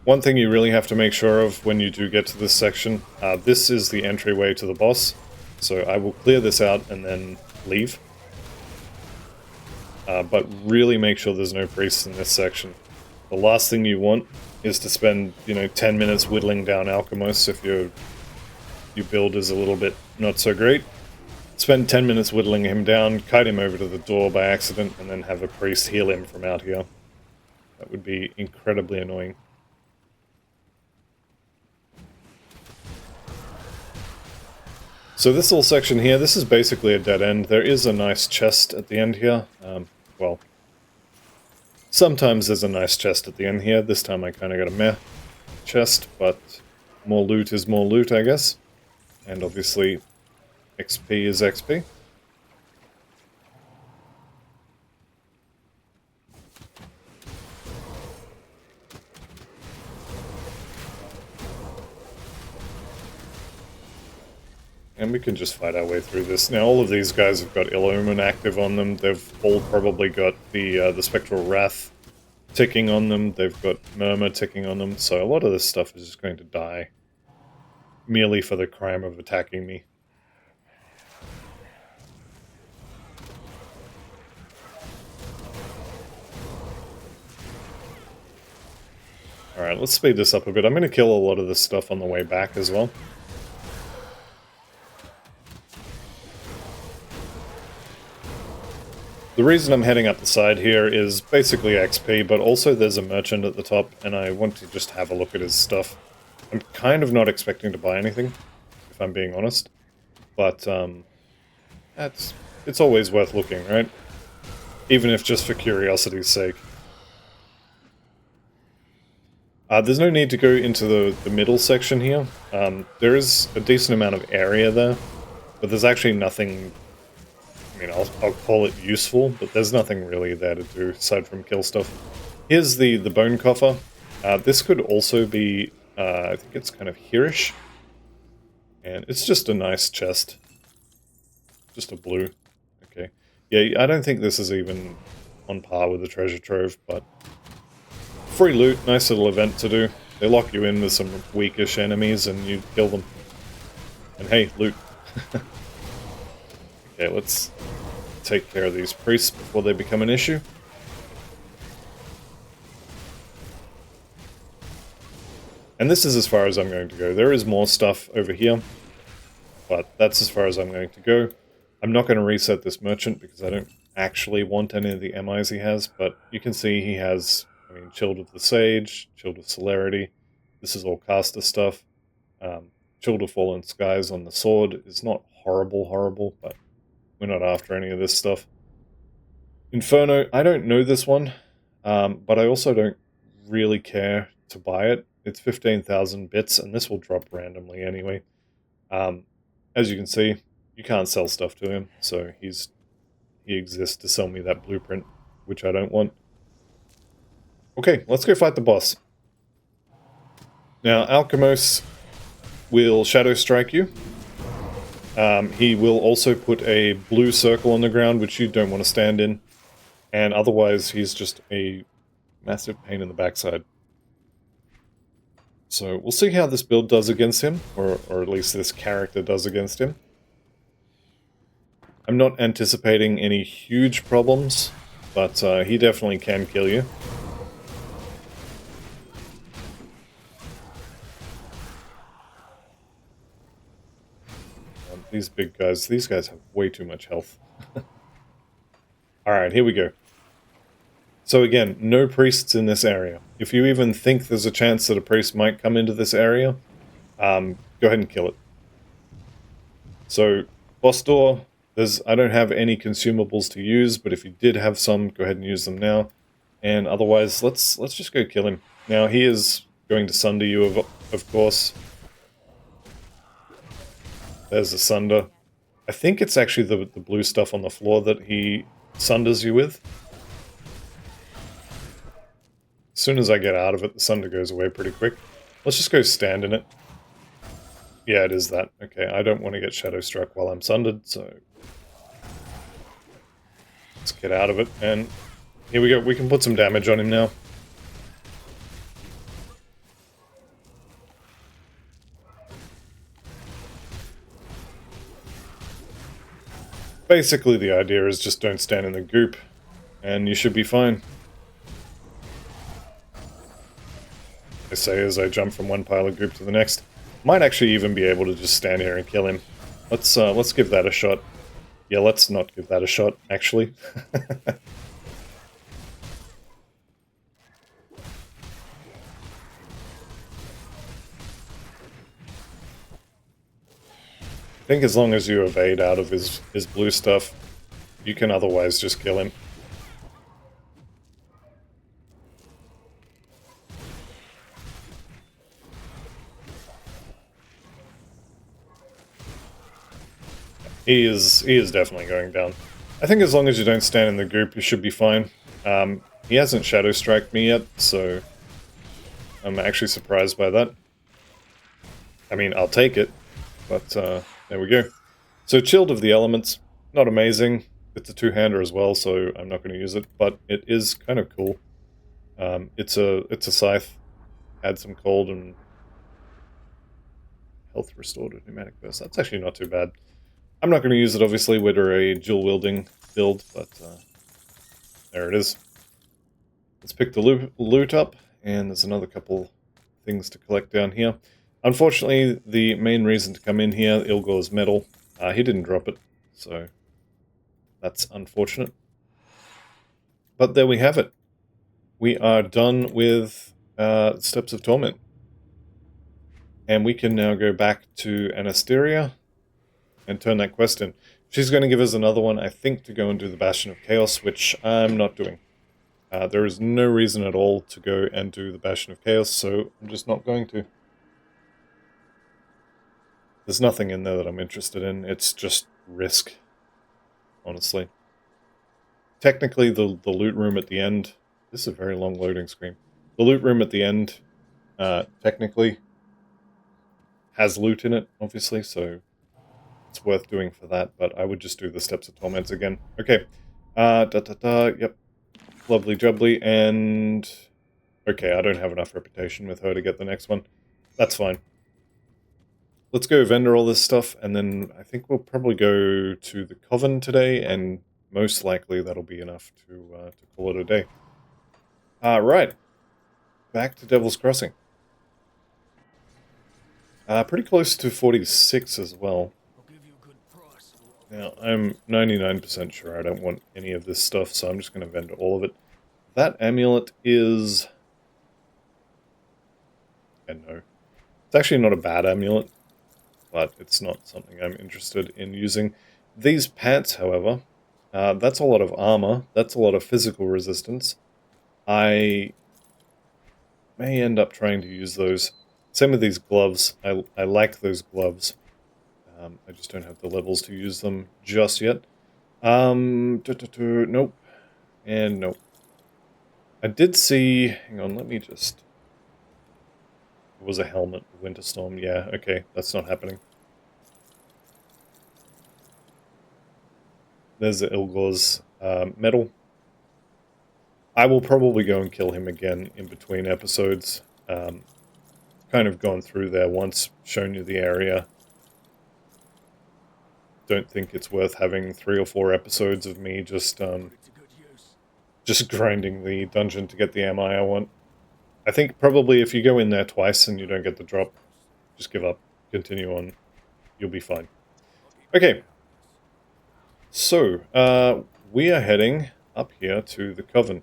One thing you really have to make sure of when you do get to this section, this is the entryway to the boss, so I will clear this out and then leave. But really make sure there's no priests in this section. The last thing you want is to spend, 10 minutes whittling down Alchemos if your build is a little bit not so great. Spend 10 minutes whittling him down, kite him over to the door by accident, and then have a priest heal him from out here. That would be incredibly annoying. So this little section here, this is basically a dead end. There is a nice chest at the end here. Well, sometimes there's a nice chest at the end here. This time I kind of got a meh chest, but more loot is more loot, I guess. And obviously, XP is XP. And we can just fight our way through this. Now, all of these guys have got Ill Omen active on them. They've all probably got the Spectral Wrath ticking on them. They've got Murmur ticking on them. So a lot of this stuff is just going to die merely for the crime of attacking me. Alright, let's speed this up a bit. I'm going to kill a lot of this stuff on the way back as well. The reason I'm heading up the side here is basically XP, but also there's a merchant at the top, and I want to just have a look at his stuff. I'm kind of not expecting to buy anything, if I'm being honest. But, it's always worth looking, right? Even if just for curiosity's sake. There's no need to go into the middle section here. There is a decent amount of area there, but there's actually nothing... I mean, I'll call it useful, but there's nothing really there to do aside from kill stuff. Here's the bone coffer. This could also be, I think it's kind of here-ish. And it's just a nice chest. Just a blue. Okay. Yeah, I don't think this is even on par with the treasure trove, but... Free loot, nice little event to do. They lock you in with some weakish enemies and you kill them. And hey, loot. Okay, let's take care of these priests before they become an issue. And this is as far as I'm going to go. There is more stuff over here, but that's as far as I'm going to go. I'm not going to reset this merchant because I don't actually want any of the MIs he has, but you can see he has, I mean, Chilled of the Sage, Chilled of Celerity. This is all caster stuff. Chilled of Fallen Skies on the sword is not horrible, but we're not after any of this stuff. Inferno, I don't know this one, but I also don't really care to buy it. It's 15,000 bits, and this will drop randomly anyway. As you can see, you can't sell stuff to him, so he exists to sell me that blueprint, which I don't want. Okay, let's go fight the boss. Now, Alchemos will Shadow Strike you. He will also put a blue circle on the ground, which you don't want to stand in. And otherwise, he's just a massive pain in the backside. So we'll see how this build does against him, or at least this character does against him. I'm not anticipating any huge problems, but he definitely can kill you. These big guys, these guys have way too much health. Alright, here we go. So again, no priests in this area. If you even think there's a chance that a priest might come into this area, go ahead and kill it. So, boss door, I don't have any consumables to use, but if you did have some, go ahead and use them now. And otherwise, let's just go kill him. Now, he is going to sunder you, of course. There's the sunder. I think it's actually the blue stuff on the floor that he sunders you with. As soon as I get out of it, the sunder goes away pretty quick. Let's just go stand in it. Yeah, it is that. Okay, I don't want to get shadow struck while I'm sundered, so... Let's get out of it, and here we go. We can put some damage on him now. Basically, the idea is just don't stand in the goop, and you should be fine. I say as I jump from one pile of goop to the next. Might actually even be able to just stand here and kill him. Let's give that a shot. Yeah, let's not give that a shot, actually. I think as long as you evade out of his blue stuff, you can otherwise just kill him. He is definitely going down. I think as long as you don't stand in the group, you should be fine. He hasn't Shadow Striked me yet, so I'm actually surprised by that. I mean, I'll take it, but there we go. So Chilled of the Elements, not amazing. It's a two-hander as well, so I'm not going to use it, but it is kind of cool. It's a scythe. Add some cold and health restored with pneumatic burst. That's actually not too bad. I'm not going to use it, obviously. We're a dual-wielding build, but there it is. Let's pick the loot up, and there's another couple things to collect down here. Unfortunately, the main reason to come in here, Ilgor's medal, he didn't drop it, so that's unfortunate. But there we have it. We are done with Steps of Torment. And we can now go back to Anasteria and turn that quest in. She's going to give us another one, I think, to go and do the Bastion of Chaos, which I'm not doing. There is no reason at all to go and do the Bastion of Chaos, so I'm just not going to. There's nothing in there that I'm interested in. It's just risk, honestly. Technically, the loot room at the end... This is a very long loading screen. The loot room at the end, technically, has loot in it, obviously, so it's worth doing for that, but I would just do the Steps of Torment again. Okay. Yep. Lovely jubbly, and... Okay, I don't have enough reputation with her to get the next one. That's fine. Let's go vendor all this stuff, and then I think we'll probably go to the Coven today, and most likely that'll be enough to call it a day. Right. Back to Devil's Crossing. Pretty close to 46 as well. Now, I'm 99% sure I don't want any of this stuff, so I'm just going to vendor all of it. That amulet is... And no. It's actually not a bad amulet, but it's not something I'm interested in using. These pants, however, that's a lot of armor, that's a lot of physical resistance. I may end up trying to use those. Same with these gloves. I like those gloves. I just don't have the levels to use them just yet. Nope. And nope. I did see... Hang on, let me just... It was a helmet, Winter Storm. Yeah, okay, that's not happening. There's the Ilgor's medal. I will probably go and kill him again in between episodes. Kind of gone through there once, shown you the area. Don't think it's worth having 3 or 4 episodes of me just grinding the dungeon to get the ammo I want. I think probably if you go in there twice and you don't get the drop, just give up, continue on, you'll be fine. Okay, so we are heading up here to the Coven,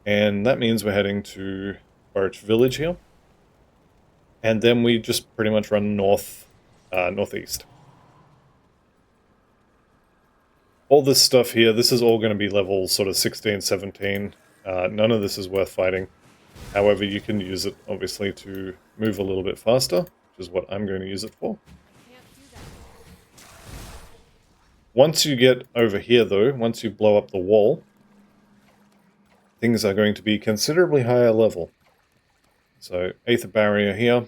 and that means we're heading to Birch Village here, and then we just pretty much run northeast. All this stuff here, this is all going to be level sort of 16, 17. None of this is worth fighting. However, you can use it, obviously, to move a little bit faster, which is what I'm going to use it for. Once you get over here, though, once you blow up the wall, things are going to be considerably higher level. So, Aether Barrier here.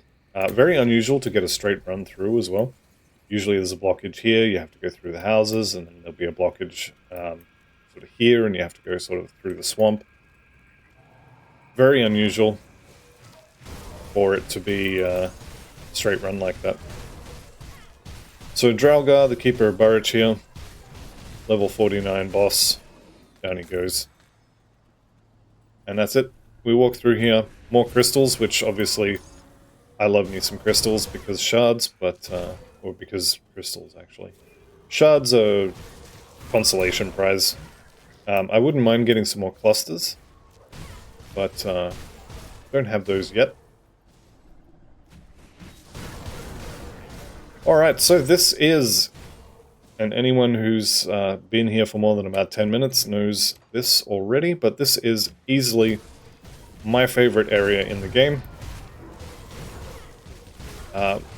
Very unusual to get a straight run through as well. Usually there's a blockage here, you have to go through the houses, and then there'll be a blockage sort of here, and you have to go sort of through the swamp. Very unusual for it to be a straight run like that. So Draelgar, the Keeper of Burrich here, level 49 boss, down he goes. And that's it. We walk through here, more crystals, which obviously I love me some crystals because shards, but, or because crystals actually. Shards are consolation prize. I wouldn't mind getting some more clusters, but don't have those yet. Alright, so this is, and anyone who's been here for more than about 10 minutes knows this already, but this is easily my favorite area in the game.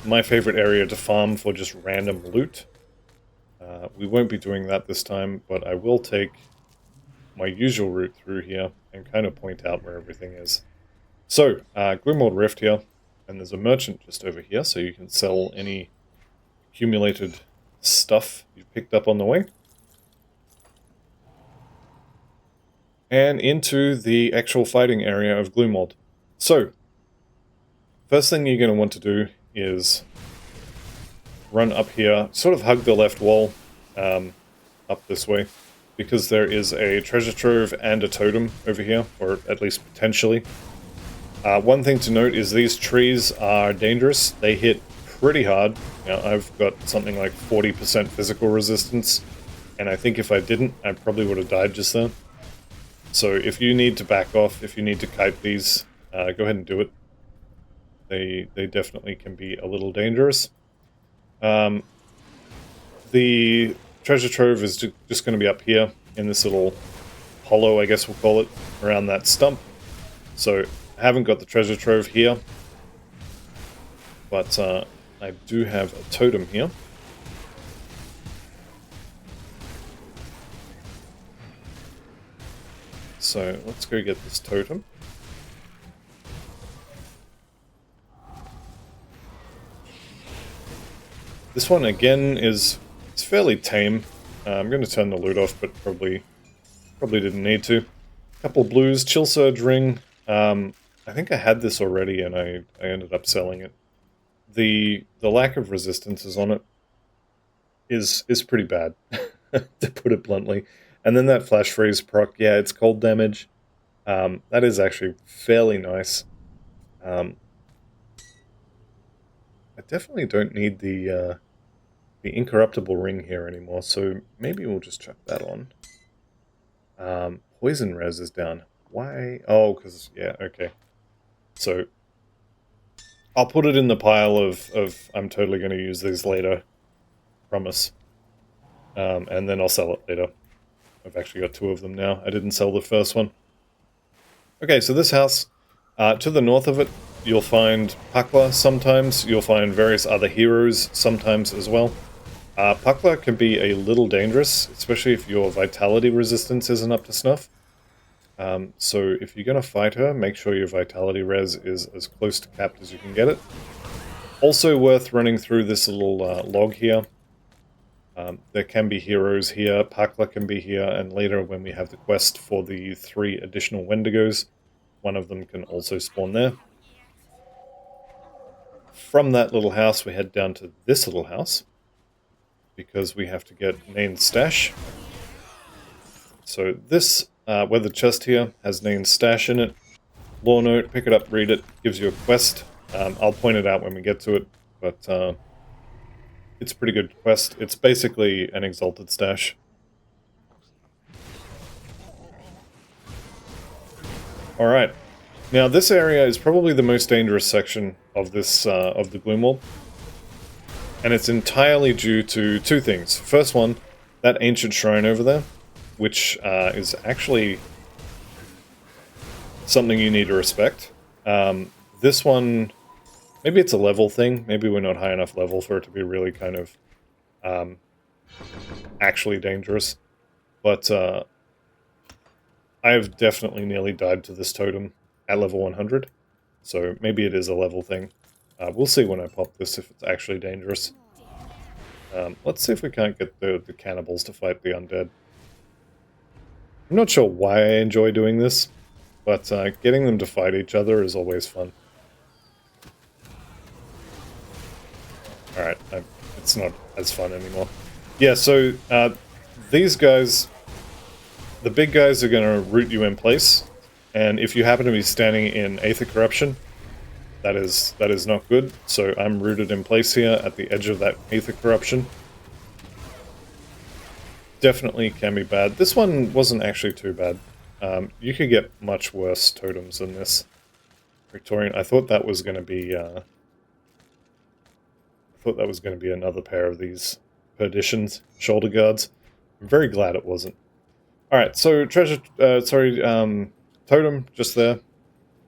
My favorite area to farm for just random loot. We won't be doing that this time, but I will take my usual route through here and kind of point out where everything is. So, Gloomwald Rift here, and there's a merchant just over here, so you can sell any accumulated stuff you've picked up on the way. And into the actual fighting area of Gloomwald. So, first thing you're going to want to do is run up here, sort of hug the left wall, up this way, because there is a treasure trove and a totem over here, or at least potentially. One thing to note is these trees are dangerous. They hit pretty hard. Now, I've got something like 40% physical resistance, and I think if I didn't, I probably would have died just then. So if you need to back off, if you need to kite these, go ahead and do it. They definitely can be a little dangerous. The treasure trove is just going to be up here in this little hollow, I guess we'll call it, around that stump. So I haven't got the treasure trove here, but I do have a totem here. So let's go get this totem. This one again it's fairly tame. I'm going to turn the loot off, but probably didn't need to. A couple of blues, chill surge ring. I think I had this already, and I ended up selling it. The lack of resistances on it is pretty bad, to put it bluntly. And then that flash freeze proc, yeah, it's cold damage. That is actually fairly nice. I definitely don't need the incorruptible ring here anymore, so maybe we'll just chuck that on. Poison res is down. Why? Oh, because, yeah, okay. So, I'll put it in the pile of I'm totally going to use these later. Promise. And then I'll sell it later. I've actually got 2 of them now. I didn't sell the first one. Okay, so this house, to the north of it, you'll find Pakla sometimes. You'll find various other heroes sometimes as well. Pakla can be a little dangerous, especially if your vitality resistance isn't up to snuff. So if you're going to fight her, make sure your vitality res is as close to capped as you can get it. Also worth running through this little log here. There can be heroes here, Pakla can be here, and later when we have the quest for the 3 additional Wendigos, one of them can also spawn there. From that little house we head down to this little house, because we have to get Nain's stash. So this weathered chest here has Nain's stash in it. Lore note, pick it up, read it, gives you a quest. I'll point it out when we get to it, but it's a pretty good quest. It's basically an exalted stash. Alright, now this area is probably the most dangerous section of this of the Gloomwald. And it's entirely due to 2 things. First one, that ancient shrine over there, which is actually something you need to respect. This one, maybe it's a level thing. Maybe we're not high enough level for it to be really kind of actually dangerous. But I have definitely nearly died to this totem at level 100. So maybe it is a level thing. We'll see when I pop this if it's actually dangerous. Let's see if we can't get the cannibals to fight the undead. I'm not sure why I enjoy doing this, but getting them to fight each other is always fun. Alright, it's not as fun anymore. Yeah, so these guys, the big guys are going to root you in place, and if you happen to be standing in Aether Corruption, that is not good. So I'm rooted in place here at the edge of that Aether Corruption. Definitely can be bad. This one wasn't actually too bad. You could get much worse totems than this. Victorian, I thought that was going to be another pair of these Perditions shoulder guards. I'm very glad it wasn't. Alright, so totem, just there.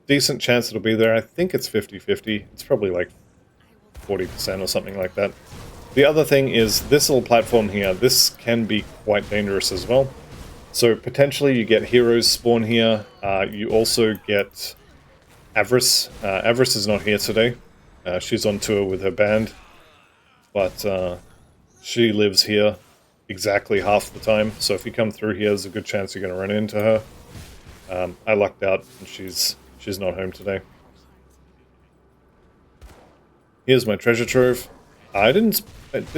Decent chance it'll be there. I think it's 50-50. It's probably like 40% or something like that. The other thing is this little platform here. This can be quite dangerous as well. So potentially you get heroes spawn here. You also get Avarice. Avarice is not here today. She's on tour with her band. But she lives here exactly half the time. So if you come through here, there's a good chance you're going to run into her. I lucked out and she's not home today. Here's my treasure trove. I didn't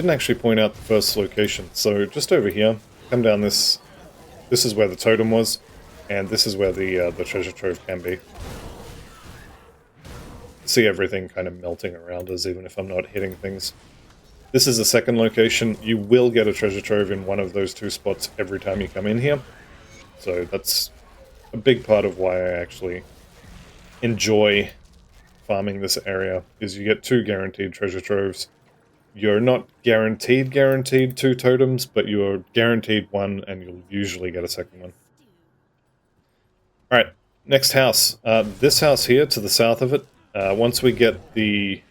actually point out the first location. So just over here, come down this. This is where the totem was, and this is where the treasure trove can be. see everything kind of melting around us, even if I'm not hitting things. This is the second location. You will get a treasure trove in one of those two spots every time you come in here. So that's a big part of why I actually enjoy farming this area, is you get 2 guaranteed treasure troves. You're not guaranteed 2 totems, but you're guaranteed 1, and you'll usually get a second one. Alright, next house. This house here, to the south of it, once we get the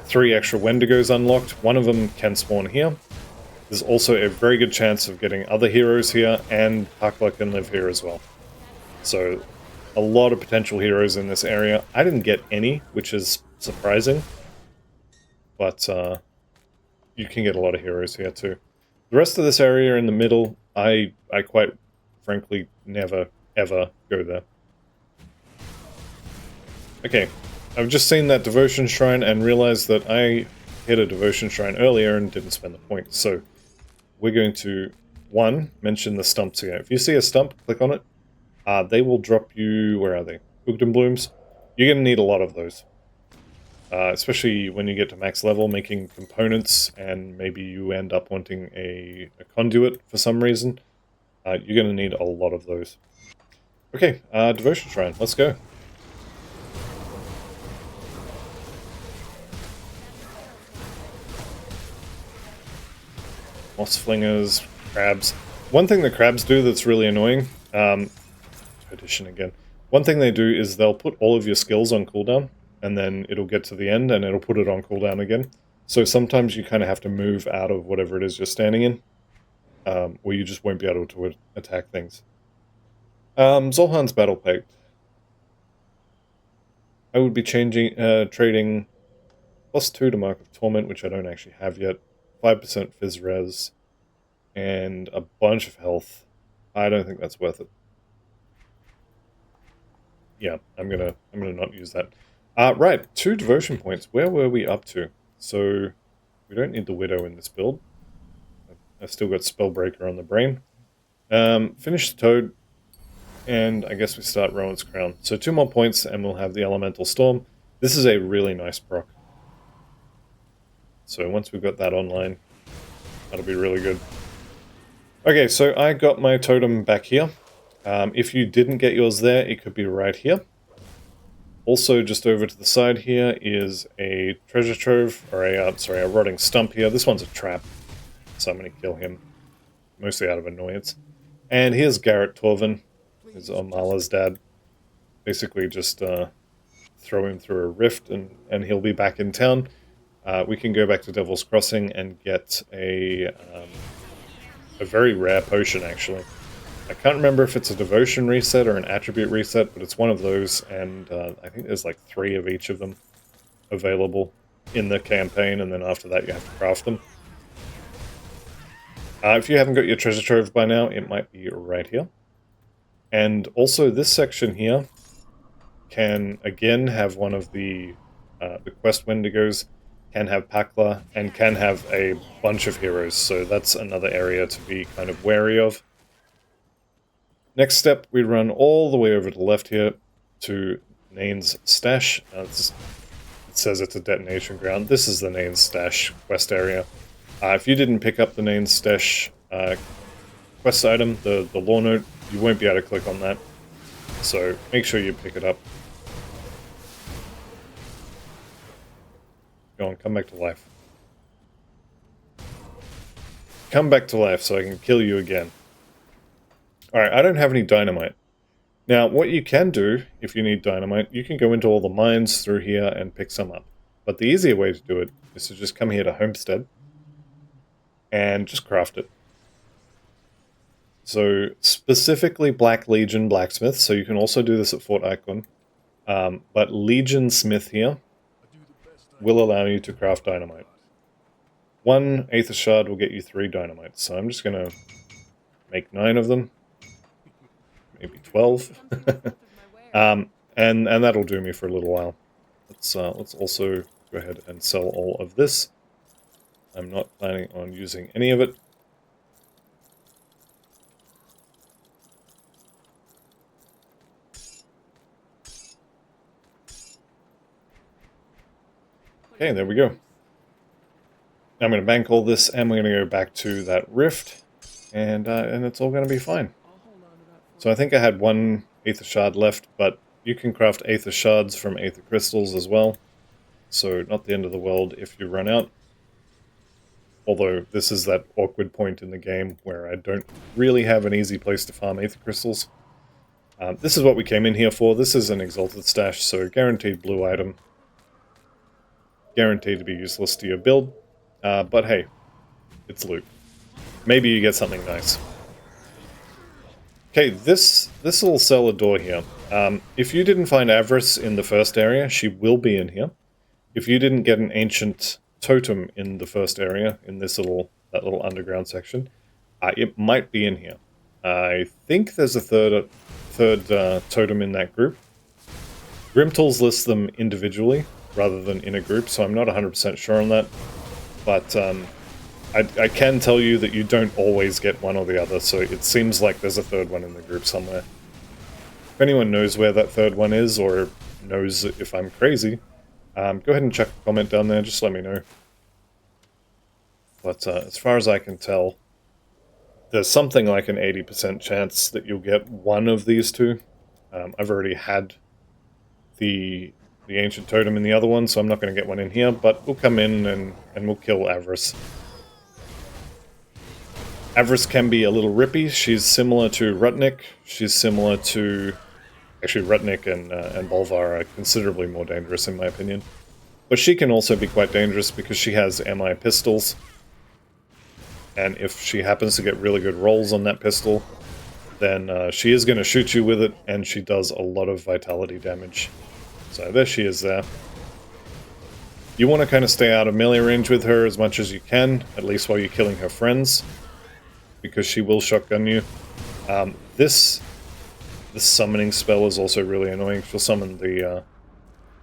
3 extra Wendigos unlocked, one of them can spawn here. There's also a very good chance of getting other heroes here, and Pakla can live here as well. So, a lot of potential heroes in this area. I didn't get any, which is surprising. But, you can get a lot of heroes here too. The rest of this area in the middle, I quite frankly never, ever go there. Okay, I've just seen that devotion shrine and realized that I hit a devotion shrine earlier and didn't spend the points. So, we're going to, 1, mention the stumps here. If you see a stump, click on it. They will drop you, where are they? Ugden Blooms. You're going to need a lot of those. Especially when you get to max level, making components, and maybe you end up wanting a conduit for some reason. You're going to need a lot of those. Okay, Devotion Shrine, let's go. Moss Flingers, crabs. One thing the crabs do that's really annoying, Tradition again. One thing they do is they'll put all of your skills on cooldown, and then it'll get to the end and it'll put it on cooldown again. So sometimes you kind of have to move out of whatever it is you're standing in, or you just won't be able to attack things. Zolhan's Battle Pact. I would be trading +2 to Mark of Torment, which I don't actually have yet, 5% Fizz Res, and a bunch of health. I don't think that's worth it. Yeah, I'm gonna not use that. Right, 2 devotion points. Where were we up to? So we don't need the Widow in this build. I've still got Spellbreaker on the brain. Finish the Toad, and I guess we start Rowan's Crown. So 2 more points, and we'll have the Elemental Storm. This is a really nice proc. So once we've got that online, that'll be really good. Okay, so I got my totem back here. If you didn't get yours there, it could be right here. Also, just over to the side here is a treasure trove, or a rotting stump here. This one's a trap, so I'm going to kill him, mostly out of annoyance. And here's Garrett Torven, who's Omala's dad. Basically just throw him through a rift and he'll be back in town. We can go back to Devil's Crossing and get a very rare potion, actually. I can't remember if it's a devotion reset or an attribute reset, but it's one of those, and I think there's like 3 of each of them available in the campaign, and then after that you have to craft them. If you haven't got your treasure trove by now, it might be right here. And also this section here can again have one of the quest Wendigos, can have Pakla, and can have a bunch of heroes, so that's another area to be kind of wary of. Next step, we run all the way over to the left here to Nain's Stash. It says it's a detonation ground. This is the Nain's Stash quest area. If you didn't pick up the Nain's Stash quest item, the lore note, you won't be able to click on that. So make sure you pick it up. Go on, come back to life. Come back to life so I can kill you again. Alright, I don't have any dynamite. Now, what you can do, if you need dynamite, you can go into all the mines through here and pick some up. But the easier way to do it is to just come here to Homestead and just craft it. So, specifically Black Legion Blacksmith, so you can also do this at Fort Icon. But Legion Smith here will allow you to craft dynamite. 1 Aether Shard will get you 3 dynamite, so I'm just going to make 9 of them. Maybe 12. and that'll do me for a little while. Let's also go ahead and sell all of this. I'm not planning on using any of it. Okay, there we go. I'm going to bank all this, and we're going to go back to that rift, and it's all going to be fine. So I think I had one Aether Shard left, but you can craft Aether Shards from Aether Crystals as well. So not the end of the world if you run out. Although this is that awkward point in the game where I don't really have an easy place to farm Aether Crystals. This is what we came in here for. This is an Exalted Stash, so guaranteed blue item. Guaranteed to be useless to your build. But hey, it's loot. Maybe you get something nice. Okay, this little cellar door here. If you didn't find Avarice in the first area, she will be in here. If you didn't get an ancient totem in the first area, in that little underground section, it might be in here. I think there's a third totem in that group. Grimtools lists them individually rather than in a group, so I'm not 100% sure on that. But I can tell you that you don't always get one or the other, so it seems like there's a third one in the group somewhere. If anyone knows where that third one is, or knows if I'm crazy, go ahead and check a comment down there, just let me know. But as far as I can tell, there's something like an 80% chance that you'll get one of these two. I've already had the Ancient Totem in the other one, so I'm not going to get one in here, but we'll come in and we'll kill Avarice. Avarice can be a little rippy. She's similar to Rutnik. She's similar to... Actually, Rutnik and Bolvar are considerably more dangerous, in my opinion. But she can also be quite dangerous because she has MI pistols. And if she happens to get really good rolls on that pistol, then she is going to shoot you with it, and she does a lot of vitality damage. So there she is there. You want to kind of stay out of melee range with her as much as you can, at least while you're killing her friends, because she will shotgun you. This summoning spell is also really annoying. She'll summon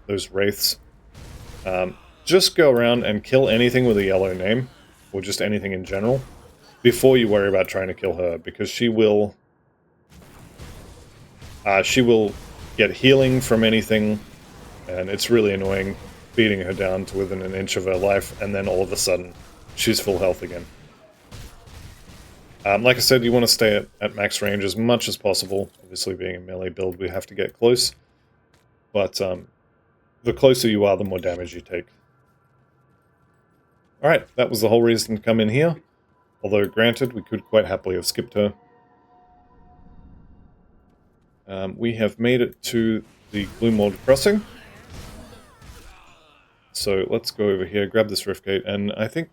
those wraiths. Just go around and kill anything with a yellow name, or just anything in general, before you worry about trying to kill her, because she will get healing from anything, and it's really annoying beating her down to within an inch of her life, and then all of a sudden, she's full health again. Like I said, you want to stay at max range as much as possible. Obviously, being a melee build, we have to get close. But the closer you are, the more damage you take. Alright, that was the whole reason to come in here. Although, granted, we could quite happily have skipped her. We have made it to the Gloomwald crossing. So let's go over here, grab this rift gate, and I think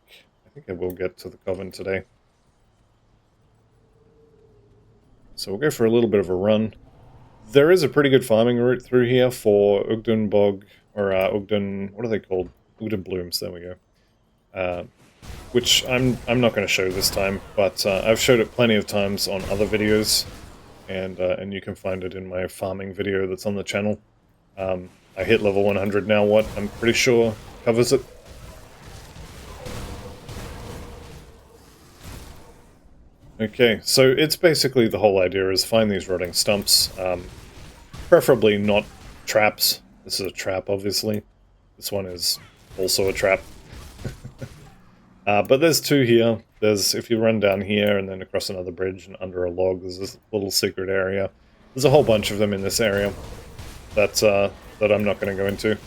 I will get to the Coven today. So we'll go for a little bit of a run. There is a pretty good farming route through here for Ugden Bog, or Ugden, what are they called? Ugden Blooms, there we go. Which I'm not going to show this time, but I've showed it plenty of times on other videos, and you can find it in my farming video that's on the channel. I hit level 100 now, what I'm pretty sure covers it. Okay, so it's basically the whole idea is find these rotting stumps, preferably not traps. This is a trap, obviously. This one is also a trap. But there's two here. There's, if you run down here and then across another bridge and under a log, there's this little secret area. There's a whole bunch of them in this area that I'm not going to go into.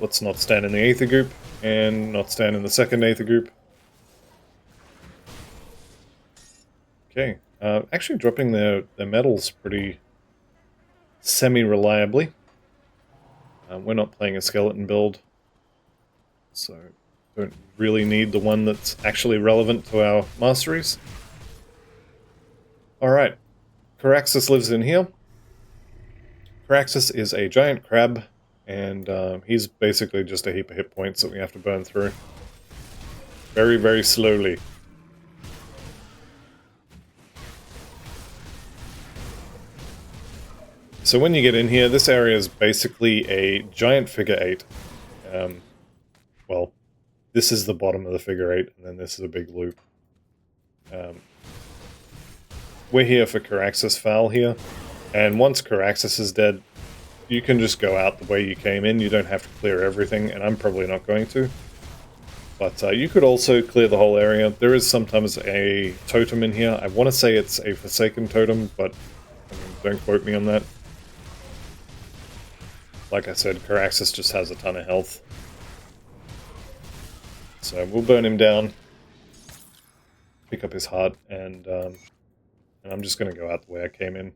Let's not stand in the Aether group, and not stand in the second Aether group. Okay, actually dropping their metals pretty semi-reliably. We're not playing a skeleton build, so don't really need the one that's actually relevant to our masteries. Alright, Caraxus lives in here. Caraxus is a giant crab, and he's basically just a heap of hit points that we have to burn through. Very, very slowly. So when you get in here, this area is basically a giant figure 8. Well, this is the bottom of the figure 8, and then this is a big loop. We're here for Caraxus Fowl here, and once Caraxus is dead, you can just go out the way you came in. You don't have to clear everything, and I'm probably not going to. But you could also clear the whole area. There is sometimes a totem in here. I want to say it's a Forsaken totem, but I mean, don't quote me on that. Like I said, Caraxus just has a ton of health. So we'll burn him down, pick up his heart, and I'm just going to go out the way I came in.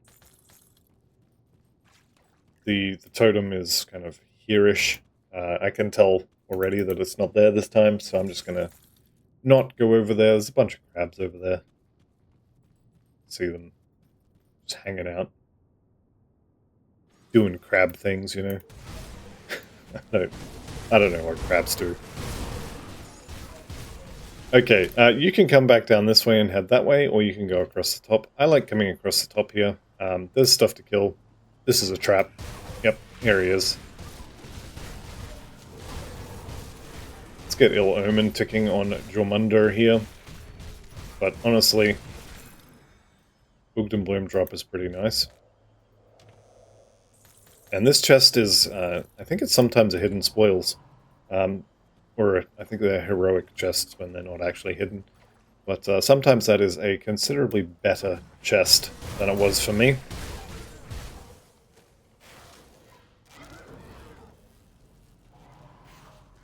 The totem is kind of here-ish. I can tell already that it's not there this time, so I'm just going to not go over there. There's a bunch of crabs over there. See them just hanging out. Doing crab things, you know. I don't know what crabs do. Okay, you can come back down this way and head that way, or you can go across the top. I like coming across the top here. There's stuff to kill. This is a trap. Yep, here he is. Let's get Ill Omen ticking on Jormungandr here. But honestly, Booged and Bloom drop is pretty nice. And this chest is, I think it's sometimes a hidden spoils. Or I think they're heroic chests when they're not actually hidden. But sometimes that is a considerably better chest than it was for me.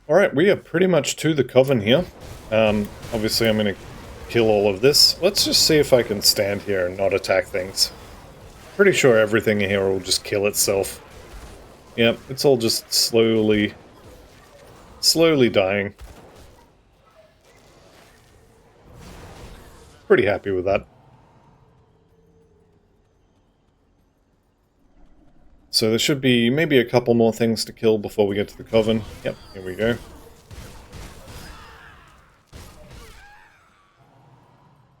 Alright, we are pretty much to the Coven here. Obviously I'm going to kill all of this. Let's just see if I can stand here and not attack things. Pretty sure everything here will just kill itself. Yep, it's all just slowly dying. Pretty happy with that. So there should be maybe a couple more things to kill before we get to the Coven. Yep, here we go.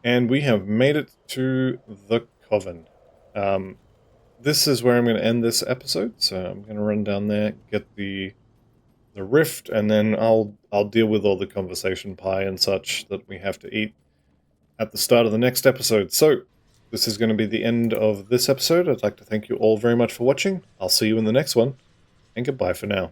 And we have made it to the Coven. This is where I'm going to end this episode, so I'm going to run down there, get the rift, and then I'll deal with all the conversation pie and such that we have to eat at the start of the next episode. So, this is going to be the end of this episode. I'd like to thank you all very much for watching. I'll see you in the next one, and goodbye for now.